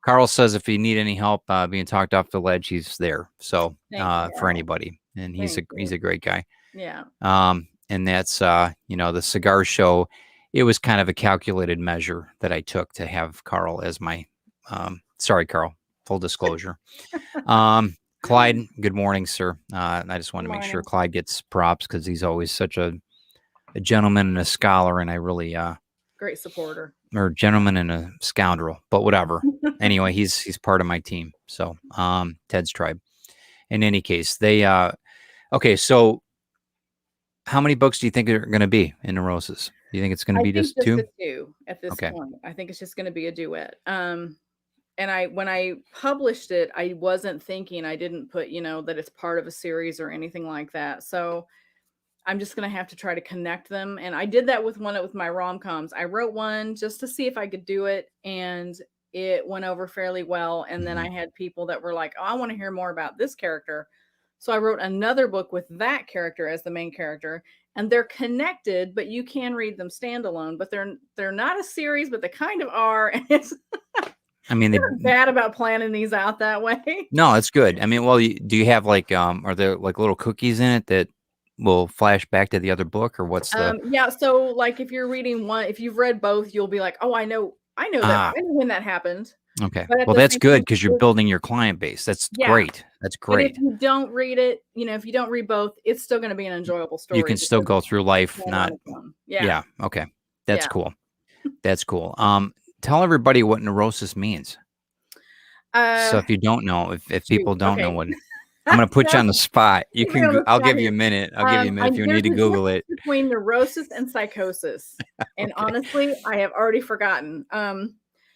Carl says if you need any help being talked off the ledge, he's there. So Thank you, for Carl. anybody, and he's Thank a great guy. Yeah. And that's the cigar show. It was kind of a calculated measure that I took to have Carl as my. Sorry, Carl. Full disclosure. Clyde, good morning, sir. I just want to make sure morning. Clyde gets props because he's always such a gentleman and a scholar, and I really Great supporter. or gentleman and a scoundrel, but whatever. Anyway, he's part of my team. So Ted's tribe. In any case, they okay, so how many books do you think are going to be in Neurosis? Do you think it's going to be just two? The two at this point. I think it's just going to be a duet. And when I published it, I wasn't thinking, I didn't put, that it's part of a series or anything like that. So I'm just going to have to try to connect them. And I did that with my rom-coms. I wrote one just to see if I could do it. And it went over fairly well. And then I had people that were like, oh, I want to hear more about this character. So I wrote another book with that character as the main character, and they're connected, but you can read them standalone, but they're not a series, but they kind of are. And it's they're bad about planning these out that way. No, it's good. I mean, well, do you have like are there like little cookies in it that will flash back to the other book, or what's the yeah, so like if you're reading one, if you've read both, you'll be like, oh, I know that, I know when that happened. Okay. Well, that's good because you're building your client base. That's great. That's great. But if you don't read it, if you don't read both, it's still going to be an enjoyable story. You can still go through life. Yeah. Okay. That's cool. That's cool. Tell everybody what neurosis means. So if you don't know, if people don't know what, I'm going to put you on the spot. You can. I'll give you a minute. I'll give you a minute if you need to Google it. Between neurosis and psychosis, and honestly, I have already forgotten.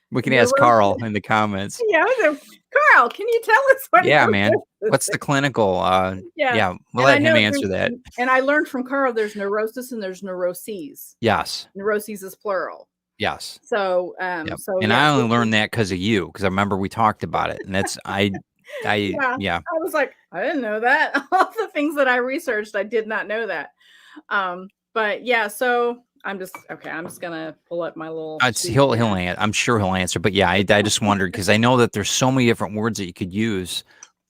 We can ask Carl in the comments. Yeah, Carl, can you tell us what? Yeah, man. What's the clinical? Yeah, we'll let him answer that. And I learned from Carl, there's neurosis and there's neuroses. Yes. Neuroses is plural. Yes. So, and I only learned that because of you, because I remember we talked about it, and that's I was like, I didn't know that. All the things that I researched, I did not know that. But yeah, so I'm just gonna pull up my little. He'll I'm sure he'll answer, but yeah, I just wondered because I know that there's so many different words that you could use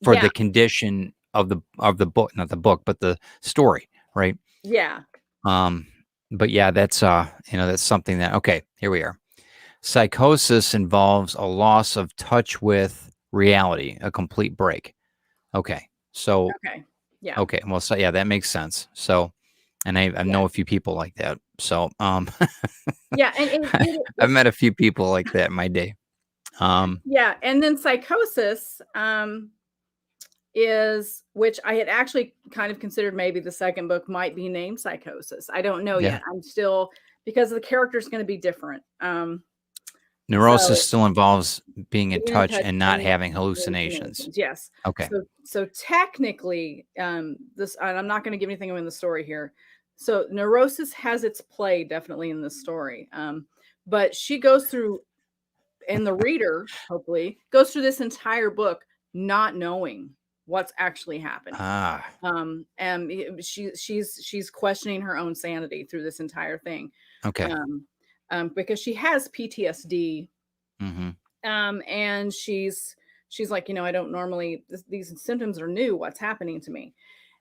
for the condition of the book, not the book, but the story, right? Yeah. But yeah, that's that's something that here we are. Psychosis involves a loss of touch with reality, a complete break. Okay, so yeah, okay, well, so yeah, that makes sense. So. And I know a few people like that. So, yeah, and I've met a few people like that in my day. Yeah, and then psychosis is, which I had actually kind of considered maybe the second book might be named Psychosis. I don't know yet. I'm still, because the character is going to be different. Neurosis still involves being in Being in touch touch and not and having hallucinations. yes. Okay. So technically, this and I'm not gonna give anything away in the story here. So Neurosis has its play definitely in this story. But she goes through and the reader, hopefully, goes through this entire book not knowing what's actually happening. Ah, And she's questioning her own sanity through this entire thing. okay. Um, because she has PTSD. Mhm. And she's like, I don't normally these symptoms are new. What's happening to me?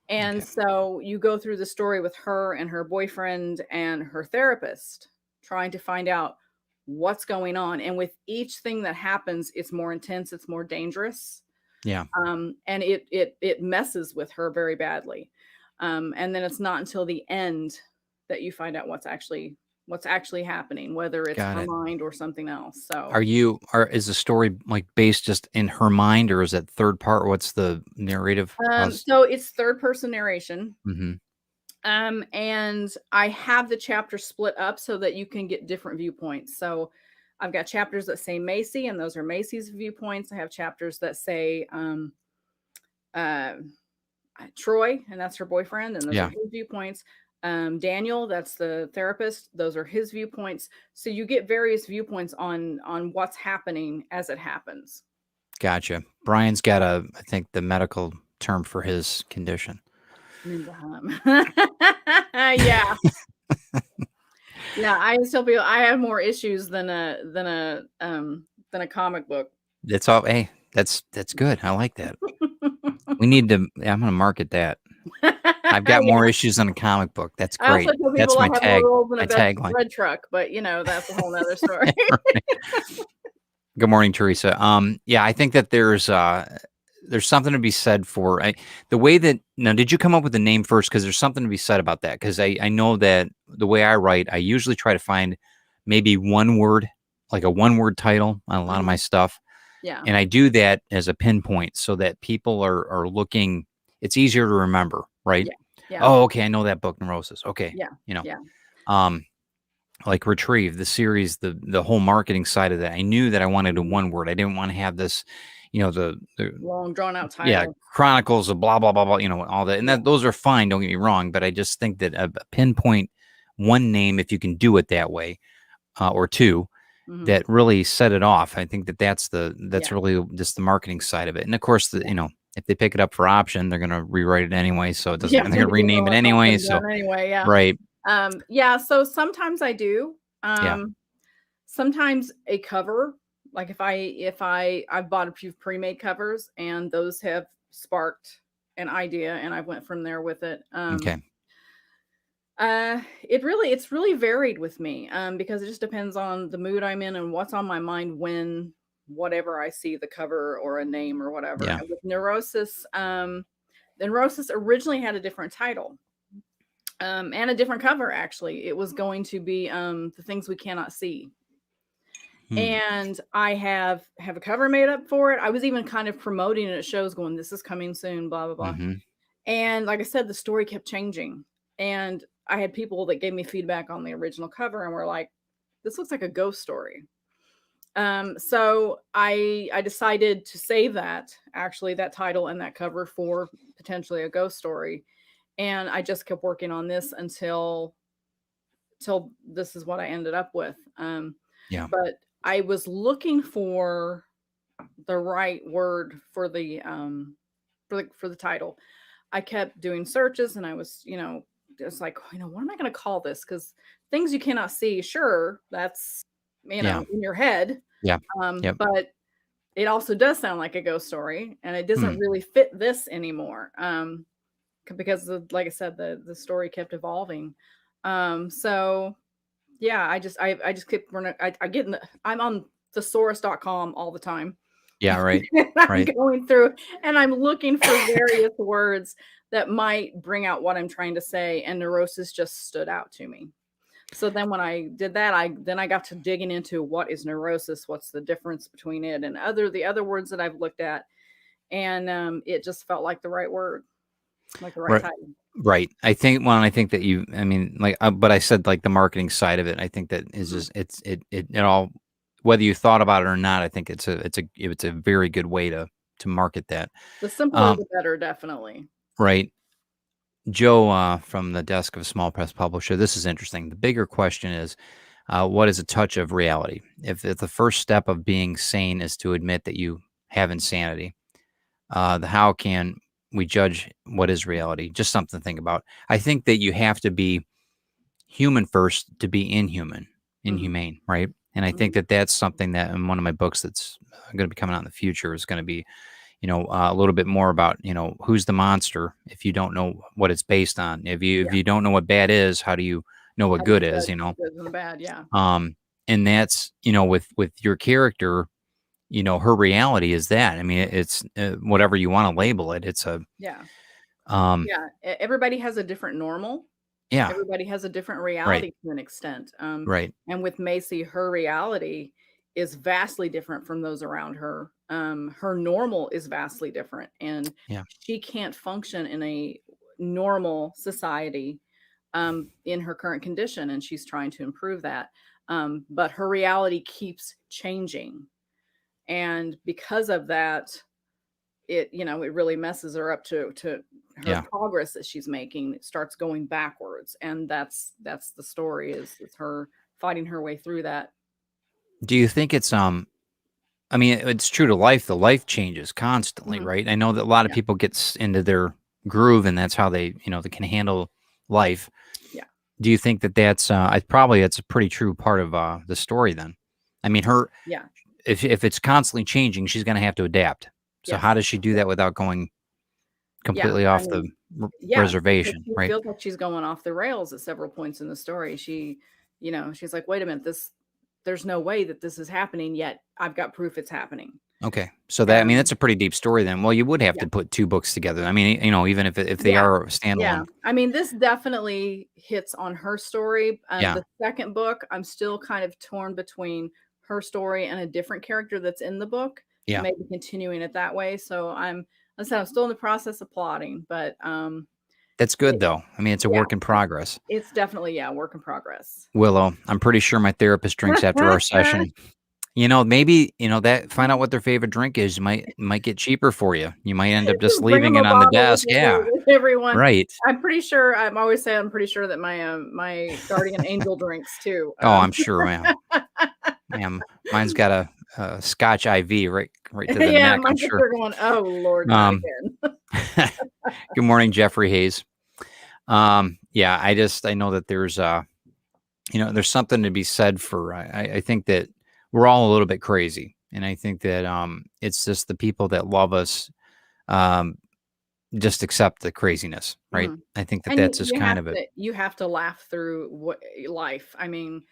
And Okay. so you go through the story with her and her boyfriend and her therapist trying to find out what's going on. And with each thing that happens, it's more intense, it's more dangerous. Yeah. And it messes with her very badly. And then it's not until the end that you find out what's actually happening, whether it's Got her it. mind or something else. So Is the story, like, based just in her mind, or is it third part? What's the narrative cause? so it's third person narration. Mhm. And I have the chapter split up so that you can get different viewpoints. So I've got chapters that say Macy, and those are Macy's viewpoints. I have chapters that say uh, Troy, and that's her boyfriend, and those are Yeah. his viewpoints. Daniel, that's the therapist, those are his viewpoints. So you get various viewpoints on what's happening as it happens. Gotcha. Brian's got I think the medical term for his condition. Minzaham. Yeah. Yeah, I still feel I have more issues than a comic book. It's all hey, that's good. I like that. We need to I'm gonna market that. I've got Yeah. more issues than a comic book. That's I also great. tell That's people I my have more rolls than my a tagline. bread truck, but that's a whole nother story. Good morning, Teresa. Yeah, I think that there's something to be said for the way that now. Did you come up with the name first? Because there's something to be said about that. Because I know that the way I write, I usually try to find maybe one word, like a one word title on a lot of my stuff, Yeah. and I do that as a pinpoint so that people are looking. It's easier to remember, right? Yeah. Yeah. Oh, okay, I know that book, Neurosis. Okay, Yeah. you know, Yeah. um, like Retrieve, the series, the whole marketing side of that. I knew that I wanted a one word. I didn't want to have this, the Long drawn out yeah, title. chronicles of blah blah blah blah, all that. And Yeah. those are fine, don't get me wrong, but I just think that a pinpoint one name, if you can do it that way, or two, Mhm. that really set it off. I think that's Yeah. really just the marketing side of it. And of course, if they pick it up for option, they're gonna rewrite it anyway, so it doesn't Yeah. matter. They're gonna rename it anyway. So Anyway, yeah. right, Yeah, so sometimes I do. yeah, Sometimes a cover, like I've bought a few pre-made covers and those have sparked an idea and I went from there with it. okay, It's really varied with me, because it just depends on the mood I'm in and what's on my mind when whatever I see the cover or a name or whatever. yeah, And with Neurosis, the Neurosis originally had a different title. And a different cover actually. It was going to be The Things We Cannot See. hmm, And I have a cover made up for it. I was even kind of promoting it at shows going, this is coming soon, blah, blah, blah. hmm, And like I said, the story kept changing. And I had people that gave me feedback on the original cover and were like, this looks like a ghost story. So I decided to save that title and that cover for potentially a ghost story. And I just kept working on this until this is what I ended up with. yeah, But I was looking for the right word for the title. I kept doing searches and I was, just like, what am I going to call this? Because things you cannot see, sure, that's yeah, in your head. yeah, yep, But it also does sound like a ghost story, and it doesn't hmm, really fit this anymore. Because like I said, the story kept evolving. So yeah, I just keep running. I get in I'm on thesaurus.com all the time. yeah, right, And I'm right. going through and I'm looking for various words that might bring out what I'm trying to say, and Neurosis just stood out to me. So then when I did that, I got to digging into what is neurosis, what's the difference between it and the other words that I've looked at, and it just felt like the right word, like the right Right. title. Right. I think that I mean, like, but I said, like, the marketing side of it, I think that is Mhm. just, it all, whether you thought about it or not, I think it's a very good way to market that. The simpler Um, the better, definitely. right. Joe, from the desk of a small press publisher, this is interesting. The bigger question is, what is a touch of reality? If the first step of being sane is to admit that you have insanity, the how can we judge what is reality? Just something to think about. I think that you have to be human first to be Mhm, inhumane, right? And I think mhm. that that's something that in one of my books that's going to be coming out in the future is going to be, a little bit more about, who's the monster if you don't know what it's based on. If Yeah. you don't know what bad is, how do you know what How do you good is? judge the good and the bad? Yeah. Um, and that's, with your character, her reality is that. I mean, it's whatever you want to label it. It's a, Yeah. um, Yeah. Everybody has a different normal. yeah, Everybody has a different right, reality to an extent. right, And with Macy, her reality is vastly different from those around her. Her normal is vastly different, and yeah, she can't function in a normal society in her current condition, and she's trying to improve that. But her reality keeps changing, and because of that, it really messes her up to her yeah. progress that she's making. It starts going backwards, and that's the story is her fighting her way through that. Do you think it's I mean, it's true to life. The life changes constantly, Mhm. right? I know that a lot of Yeah, people get into their groove, and that's how they, they can handle life. yeah, Do you think that that's probably it's a pretty true part of the story then? I mean, her yeah, if it's constantly changing, she's going to have to adapt. So how yes, does she do yeah, that without going yeah. completely I off the mean, yeah, because reservation, she right? feels like she's going off the rails at several points in the story. She's like, "Wait a minute, there's no way that this is happening yet. I've got proof it's happening." Okay. So that I mean, that's Um, a pretty deep story then. Well, you would have yeah. to put two books together. I mean, even if they Yeah. are Yeah. standalone. I mean, this definitely hits on her story. Yeah. The second book, I'm still kind of torn between her story and a different character that's in the book, Yeah. maybe continuing it that way. So like I said, I'm still in the process of plotting, but That's good it, though. I mean, it's a yeah, work in progress. it's definitely, yeah, work in progress. Willow, I'm pretty sure my therapist drinks after our session. Maybe, that find out what their favorite drink is might get cheaper for you. You might end up just Just bring leaving them a it on the bottle desk. Yeah. with everyone. Right. I'm pretty sure. I'm always say I'm pretty sure that my guardian angel drinks too. Oh, I'm sure, ma'am. Mine's got a Scotch IV right to the Yeah, neck, my I'm kids sure. are going, "Oh, Lord, not Um, again." good morning, Jeffrey Hayes. Yeah, I know that there's something to be said for, I think that we're all a little bit crazy. And I think that, it's just the people that love us, um, just accept the craziness, right? Mhm. I think that And that's just kind of it. you have to laugh through life. I mean,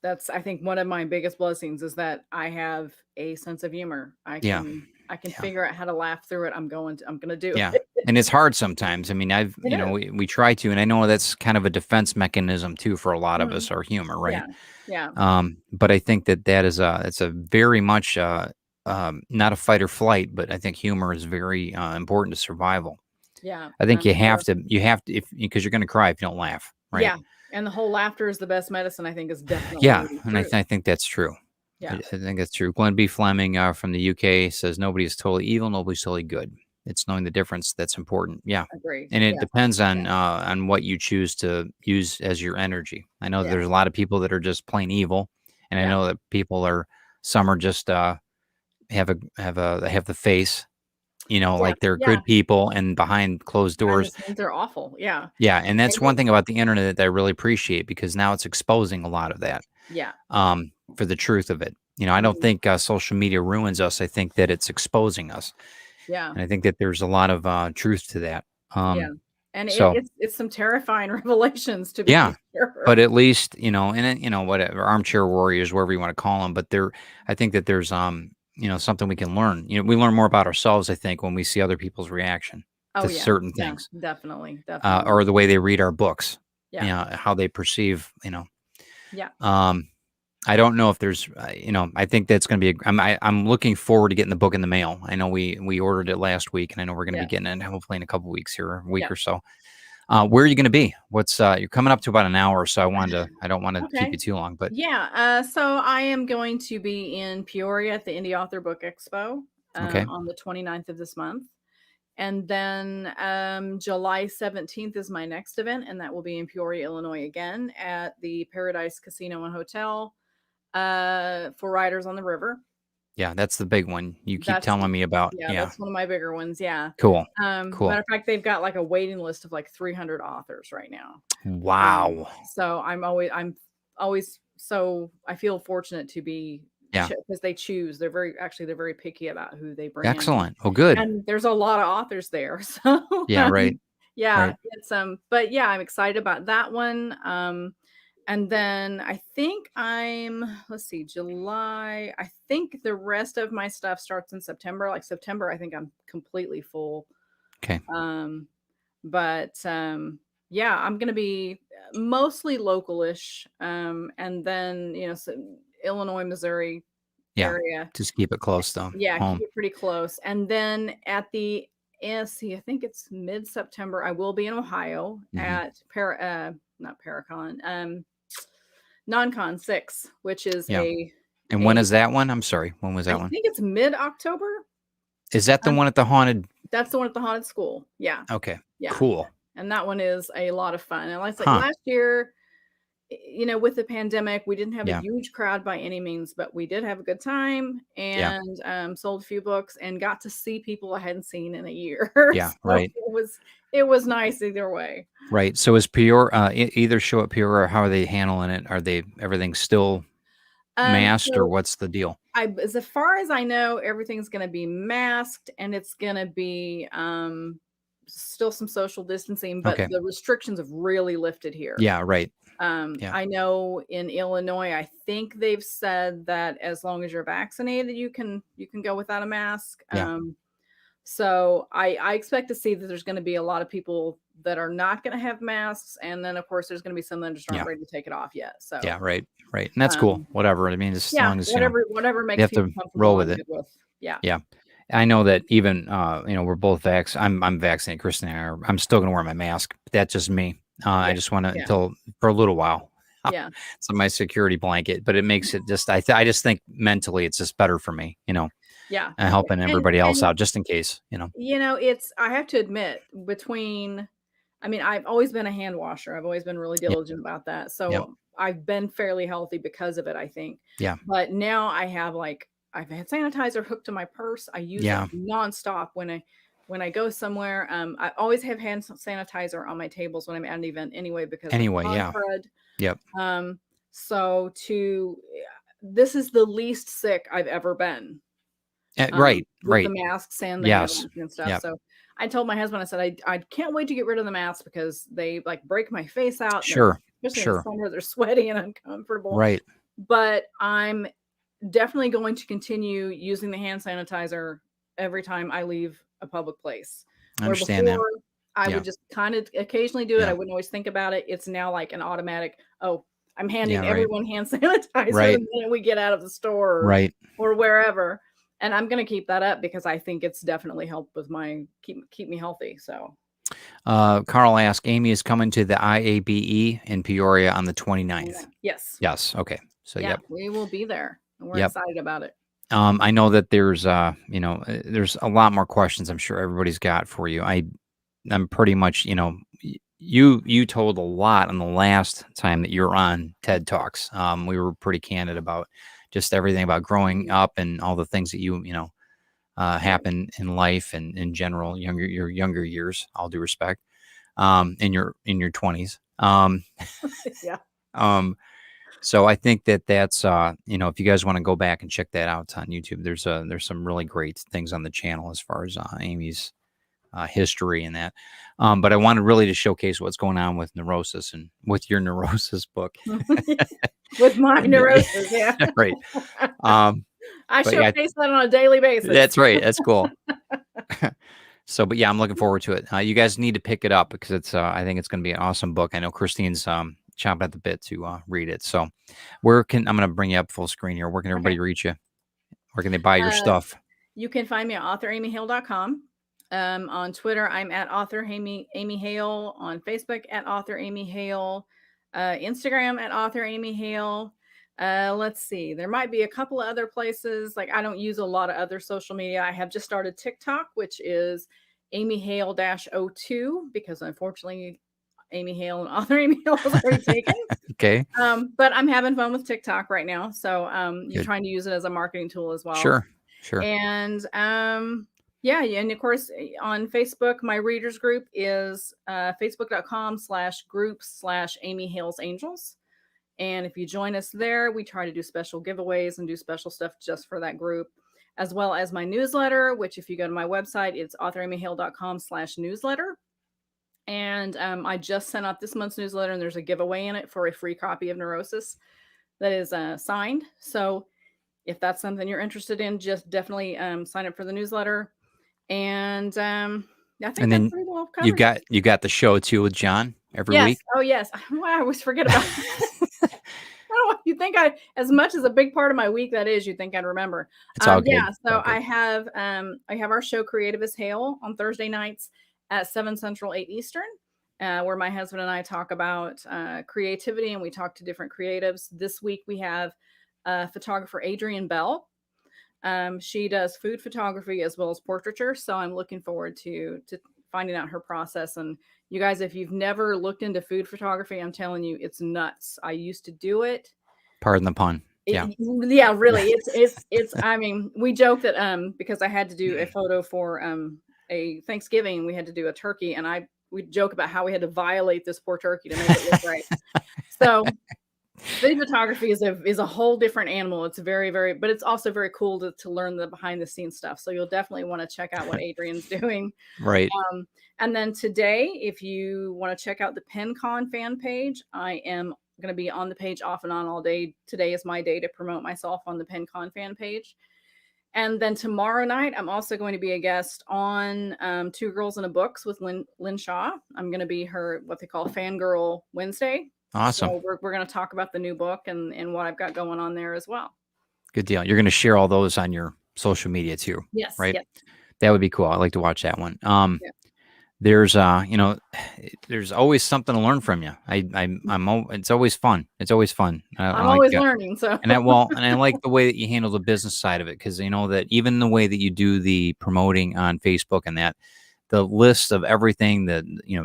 that's I think one of my biggest blessings is that I have a sense of humor. Yeah, I can yeah, figure out how to laugh through it. I'm gonna do yeah. it. And it's hard sometimes. I mean, It is. we try to, and I know that's kind of a defense mechanism too for a lot of Mhm. us, our humor, right? Yeah. Yeah. But I think that it's a very much, not a fight or flight, but I think humor is very important to survival. Yeah. I think Sure. you have to, if because you're going to cry if you don't laugh, right? Yeah. And the whole laughter is the best medicine, I think is Yeah, definitely and true. I think that's true. Yeah. I think that's true. Glenn B. Fleming, from the UK says nobody is totally evil, nobody's totally good. It's knowing the difference that's important. Yeah, Agreed. and it Yeah. depends Yeah. on what you choose to use as your energy. I know that Yeah. there's a lot of people that are just plain evil, and I Yeah. know that people are some are just they have the face, Yeah. like they're Yeah. good people, and behind closed Behind the doors. scenes, they're awful. Yeah. Yeah, and And that's one thing about the internet that I really appreciate because now it's exposing a lot of that, yeah. for the truth of it. I don't Mhm. think social media ruins us. I think that it's exposing us, Yeah. and I think that there's a lot of truth to that. Yeah. Um, And so it's some terrifying revelations to be yeah, but sure. at least and whatever armchair warriors, whatever you want to call them. But I think that there's something we can learn. We learn more about ourselves. I think when we see other people's reaction Oh, to yeah. certain Yeah. things, Definitely. Definitely. or the way they read our books, Yeah. how they perceive. Yeah. Um, I don't know if there's, I think that's going to be. I'm looking forward to getting the book in the mail. I know we ordered it last week, and I know we're going to be Yeah. getting it hopefully in a couple weeks here, a week Yeah. or so. Where are you going to be? What's you're coming up to about an hour, so I don't want to keep Okay. you too long, but Yeah. So I am going to be in Peoria at the Indie Author Book Expo okay. on the 29th of this month. And then July 17th is my next event, and that will be in Peoria, Illinois again at the Paradise Casino and Hotel for Riders on the River. Yeah, that's the big one you keep That's telling me about. Yeah, Yeah. that's one of my bigger ones. Yeah. Cool. Cool. Matter of fact, they've got like a waiting list of like 300 authors right now. Wow. So I'm always so I feel fortunate to be Yeah. because they choose. They're very picky about who they bring in. Excellent. Oh, good. And there's a lot of authors there. So Yeah, right. yeah, Right. it's but yeah, I'm excited about that one. And then I think let's see, July. I think the rest of my stuff starts in September. Like September, I think I'm completely full. Okay. But yeah, I'm gonna be mostly localish. And then so Illinois, Missouri Yeah. area. Just keep it close though. Yeah, keep Home. it pretty close. And then at the see, I think it's mid-September, I will be in Ohio at not Paracon, NonCon 6, which is Yeah. And when is that one? I'm sorry. When was I that one? think it's mid-October. Is that the one at the haunted? That's the one at the haunted school. Yeah. Okay. Yeah. Cool. And that one is a lot of fun. And like Huh. last year, with the pandemic, we didn't have Yeah. a huge crowd by any means, but we did have a good time Yeah. and sold a few books and got to see people I hadn't seen in a year. Yeah. So Right. it was nice either way. Right. So is Peoria either show at Peoria or how are they handling it? Are they everything still masked or So what's the deal? as far as I know, everything's going to be masked and it's going to be still some social distancing, but Okay. the restrictions have really lifted here. Yeah. Right. Yeah. I know in Illinois, I think they've said that as long as you're vaccinated, you can go without a mask. Yeah. So I expect to see that there's going to be a lot of people that are not going to have masks, and then of course there's going to be some that just aren't Yeah. ready to take it off yet. So Yeah. Right. Right. And that's cool. um, Whatever. I mean, just as yeah, long as whatever they makes have to people comfortable, roll with I'm it. good with. Yeah. Yeah. I know that even we're both I'm vaccinated. Kristen and I are. I'm still gonna wear my mask. But that's just me. I Yeah. just want to Yeah. until for a little while. Yeah. It's my security blanket, but it makes it just. I just think mentally it's just better for me. Yeah. Helping everybody else And out just in case. it's I have to admit I've always been a hand washer. I've always been really Yep. diligent about that. Yep. So I've been fairly healthy because of it, I think. Yeah. But now I've had sanitizer hooked to my purse. I use Yeah. it nonstop when I go somewhere. I always have hand sanitizer on my tables when I'm at an event anyway because Anyway. of Yeah. crud. Yep. So this is the least sick I've ever been. Right. With Right. the masks and the hand Yes. washing and stuff. Yep. So I told my husband, I said, I can't wait to get rid of the masks because they like break my face out. Sure. Especially in the Sure. summer, they're sweaty and uncomfortable. Right. But I'm definitely going to continue using the hand sanitizer every time I leave a public place. I Where understand that. before I Yeah. would just kind of occasionally do it. Yeah. I wouldn't always think about it. It's now like an automatic, oh, I'm handing Yeah. Right. everyone hand sanitizer Right. the minute we get out of the store Right. or wherever. And I'm going to keep that up because I think it's definitely helped with keep me healthy. So Carl asked, Amy is coming to the IABE in Peoria on the 29th. yes. Yes. Okay. So, Yeah, yep. we will be there. And we're Yep. excited about it. I know that there's there's a lot more questions I'm sure everybody's got for you. I'm pretty much, you told a lot on the last time that you were on TED Talks. We were pretty candid about just everything about growing up and all the things that happen in life and in general, your younger years, all due respect, in your 20s. Yeah. So I think that's if you guys want to go back and check that out on YouTube, there's some really great things on the channel as far as Amy's history and that. But I wanted really to showcase what's going on with Neurosis and with your Neurosis book. With my neurosis, yeah. Right. I but yeah, showcase that on a daily basis. That's right. That's cool. So, but yeah, I'm looking forward to it. You guys need to pick it up because I think it's going to be an awesome book. I know Christine's chomping at the bit to read it. So I'm going to bring you up full screen here. Where can everybody reach you? Where can they buy your stuff? You can find me at authoramyhale.com. On Twitter, I'm at author Amy Hale. On Facebook, at author Amy Hale. Instagram, at author Amy Hale. Let's see. There might be a couple of other places. Like, I don't use a lot of other social media. I have just started TikTok, which is Amy Hale -02, because unfortunately Amy Hale and author Amy Hale was already taken. Okay. But I'm having fun with TikTok right now. So you're Good. trying to use it as a marketing tool as well. Sure. And yeah, and of course on Facebook, my readers group is facebook.com/groups/Amy Hale's Angels. And if you join us there, we try to do special giveaways and do special stuff just for that group, as well as my newsletter, which if you go to my website, it's authoramyhale.com/newsletter. And I just sent out this month's newsletter, and there's a giveaway in it for a free copy of Neurosis that is signed. So if that's something you're interested in, just definitely sign up for the newsletter. And I think And that's then pretty well covered. you got the show too with John every Yes. week. Oh, yes. I always forget about that. You think as much as a big part of my week that is, you think I'd remember. It's all good. Yeah. So All good. I have our show Creative as Hale on Thursday nights at 7 Central, 8 Eastern, where my husband and I talk about creativity, and we talk to different creatives. This week we have photographer Adrienne Bell. She does food photography as well as portraiture. So I'm looking forward to finding out her process. And you guys, if you've never looked into food photography, I'm telling you, it's nuts. I used to do it. Pardon the pun. Yeah. Yeah, really. It's, I mean, we joke that, because I had to do a photo for, a Thanksgiving, we had to do a turkey, and we joke about how we had to violate this poor turkey to make it look right. So food photography is a whole different animal. It's very, very, but it's also very cool to learn the behind the scenes stuff. So you'll definitely want to check out what Adrienne's doing. Right. And then today, if you want to check out the PenCon fan page, I am going to be on the page off and on all day. Today is my day to promote myself on the PenCon fan page. And then tomorrow night, I'm also going to be a guest on Two Girls in a Books with Lynn Shaw. I'm going to be her, what they call Fangirl Wednesday. Awesome. So we're going to talk about the new book and what I've got going on there as well. Good deal. You're going to share all those on your social media too. Yes. Right. Yes. That would be cool. I'd like to watch that one. There's there's always something to learn from you. It's always fun. It's always fun. I'm always learning. So and I like the way that you handle the business side of it, because you know that even the way that you do the promoting on Facebook and that the list of everything that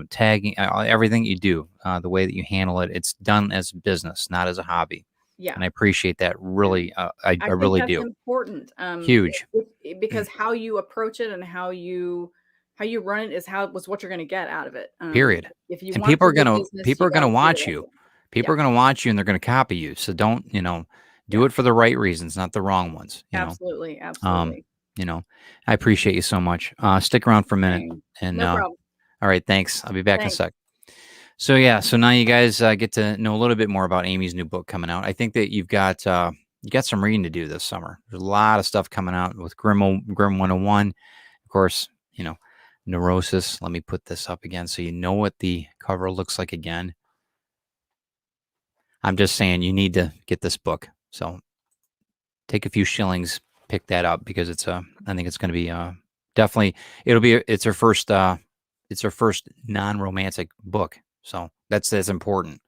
tagging everything you do, the way that you handle it, it's done as business, not as a hobby. Yeah, and I appreciate that. Really, I really think that's do. Important. Huge. Because how you approach it and how you run it is what you're going to get out of it. Period. If you and want people are to do gonna business, people you are gonna gotta watch do it. you. People are gonna watch you, and they're gonna copy you. So don't do it for the right reasons, not the wrong ones. Absolutely, absolutely. I appreciate you so much. Stick around for a minute, and no problem. All right, thanks. I'll be back in a sec. So yeah, so now you guys get to know a little bit more about Amy's new book coming out. I think that you got some reading to do this summer. There's a lot of stuff coming out with Grimm 101, of course. Neurosis. Let me put this up again so you know what the cover looks like again. I'm just saying you need to get this book. So take a few shillings, pick that up, because I think it's going to be definitely, it's her first non-romantic book. So that's important.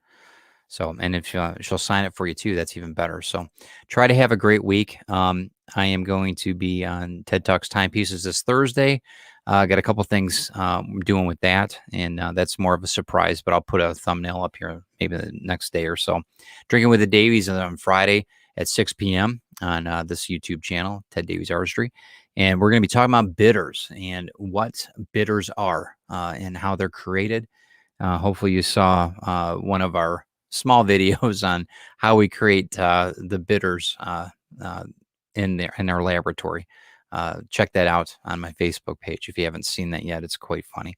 So, and if she'll sign it for you too, that's even better. So try to have a great week. I am going to be on TED Talks Timepieces this Thursday. Got a couple things I'm doing with that, and that's more of a surprise, but I'll put a thumbnail up here maybe the next day or so. Drinking with the Davies on Friday at 6 p.m. on this YouTube channel, Ted Davies Artistry. And we're going to be talking about bitters and what bitters are and how they're created. Hopefully you saw one of our small videos on how we create the bitters in our laboratory. Check that out on my Facebook page if you haven't seen that yet. It's quite funny.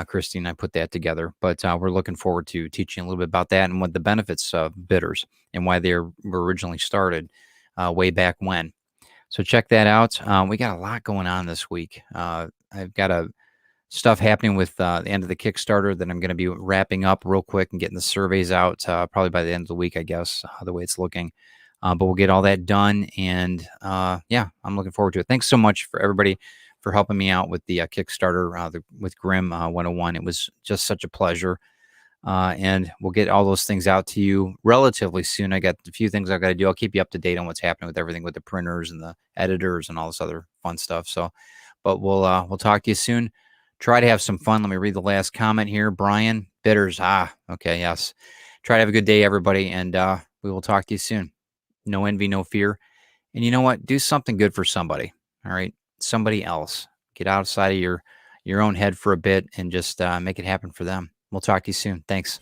Christy and I put that together, but we're looking forward to teaching a little bit about that and what the benefits of bitters and why they were originally started way back when. So check that out. We got a lot going on this week. I've got stuff happening with the end of the Kickstarter that I'm going to be wrapping up real quick and getting the surveys out probably by the end of the week, I guess, the way it's looking. But we'll get all that done. And yeah, I'm looking forward to it. Thanks so much for everybody for helping me out with the Kickstarter with Grimm 101. It was just such a pleasure. And we'll get all those things out to you relatively soon. I got a few things I got to do. I'll keep you up to date on what's happening with everything with the printers and the editors and all this other fun stuff. So, but we'll talk to you soon. Try to have some fun. Let me read the last comment here. Brian Bitters. Okay. Yes. Try to have a good day, everybody. And we will talk to you soon. No envy, no fear. And you know what? Do something good for somebody. All right. Somebody else. Get outside of your own head for a bit and just make it happen for them. We'll talk to you soon. Thanks.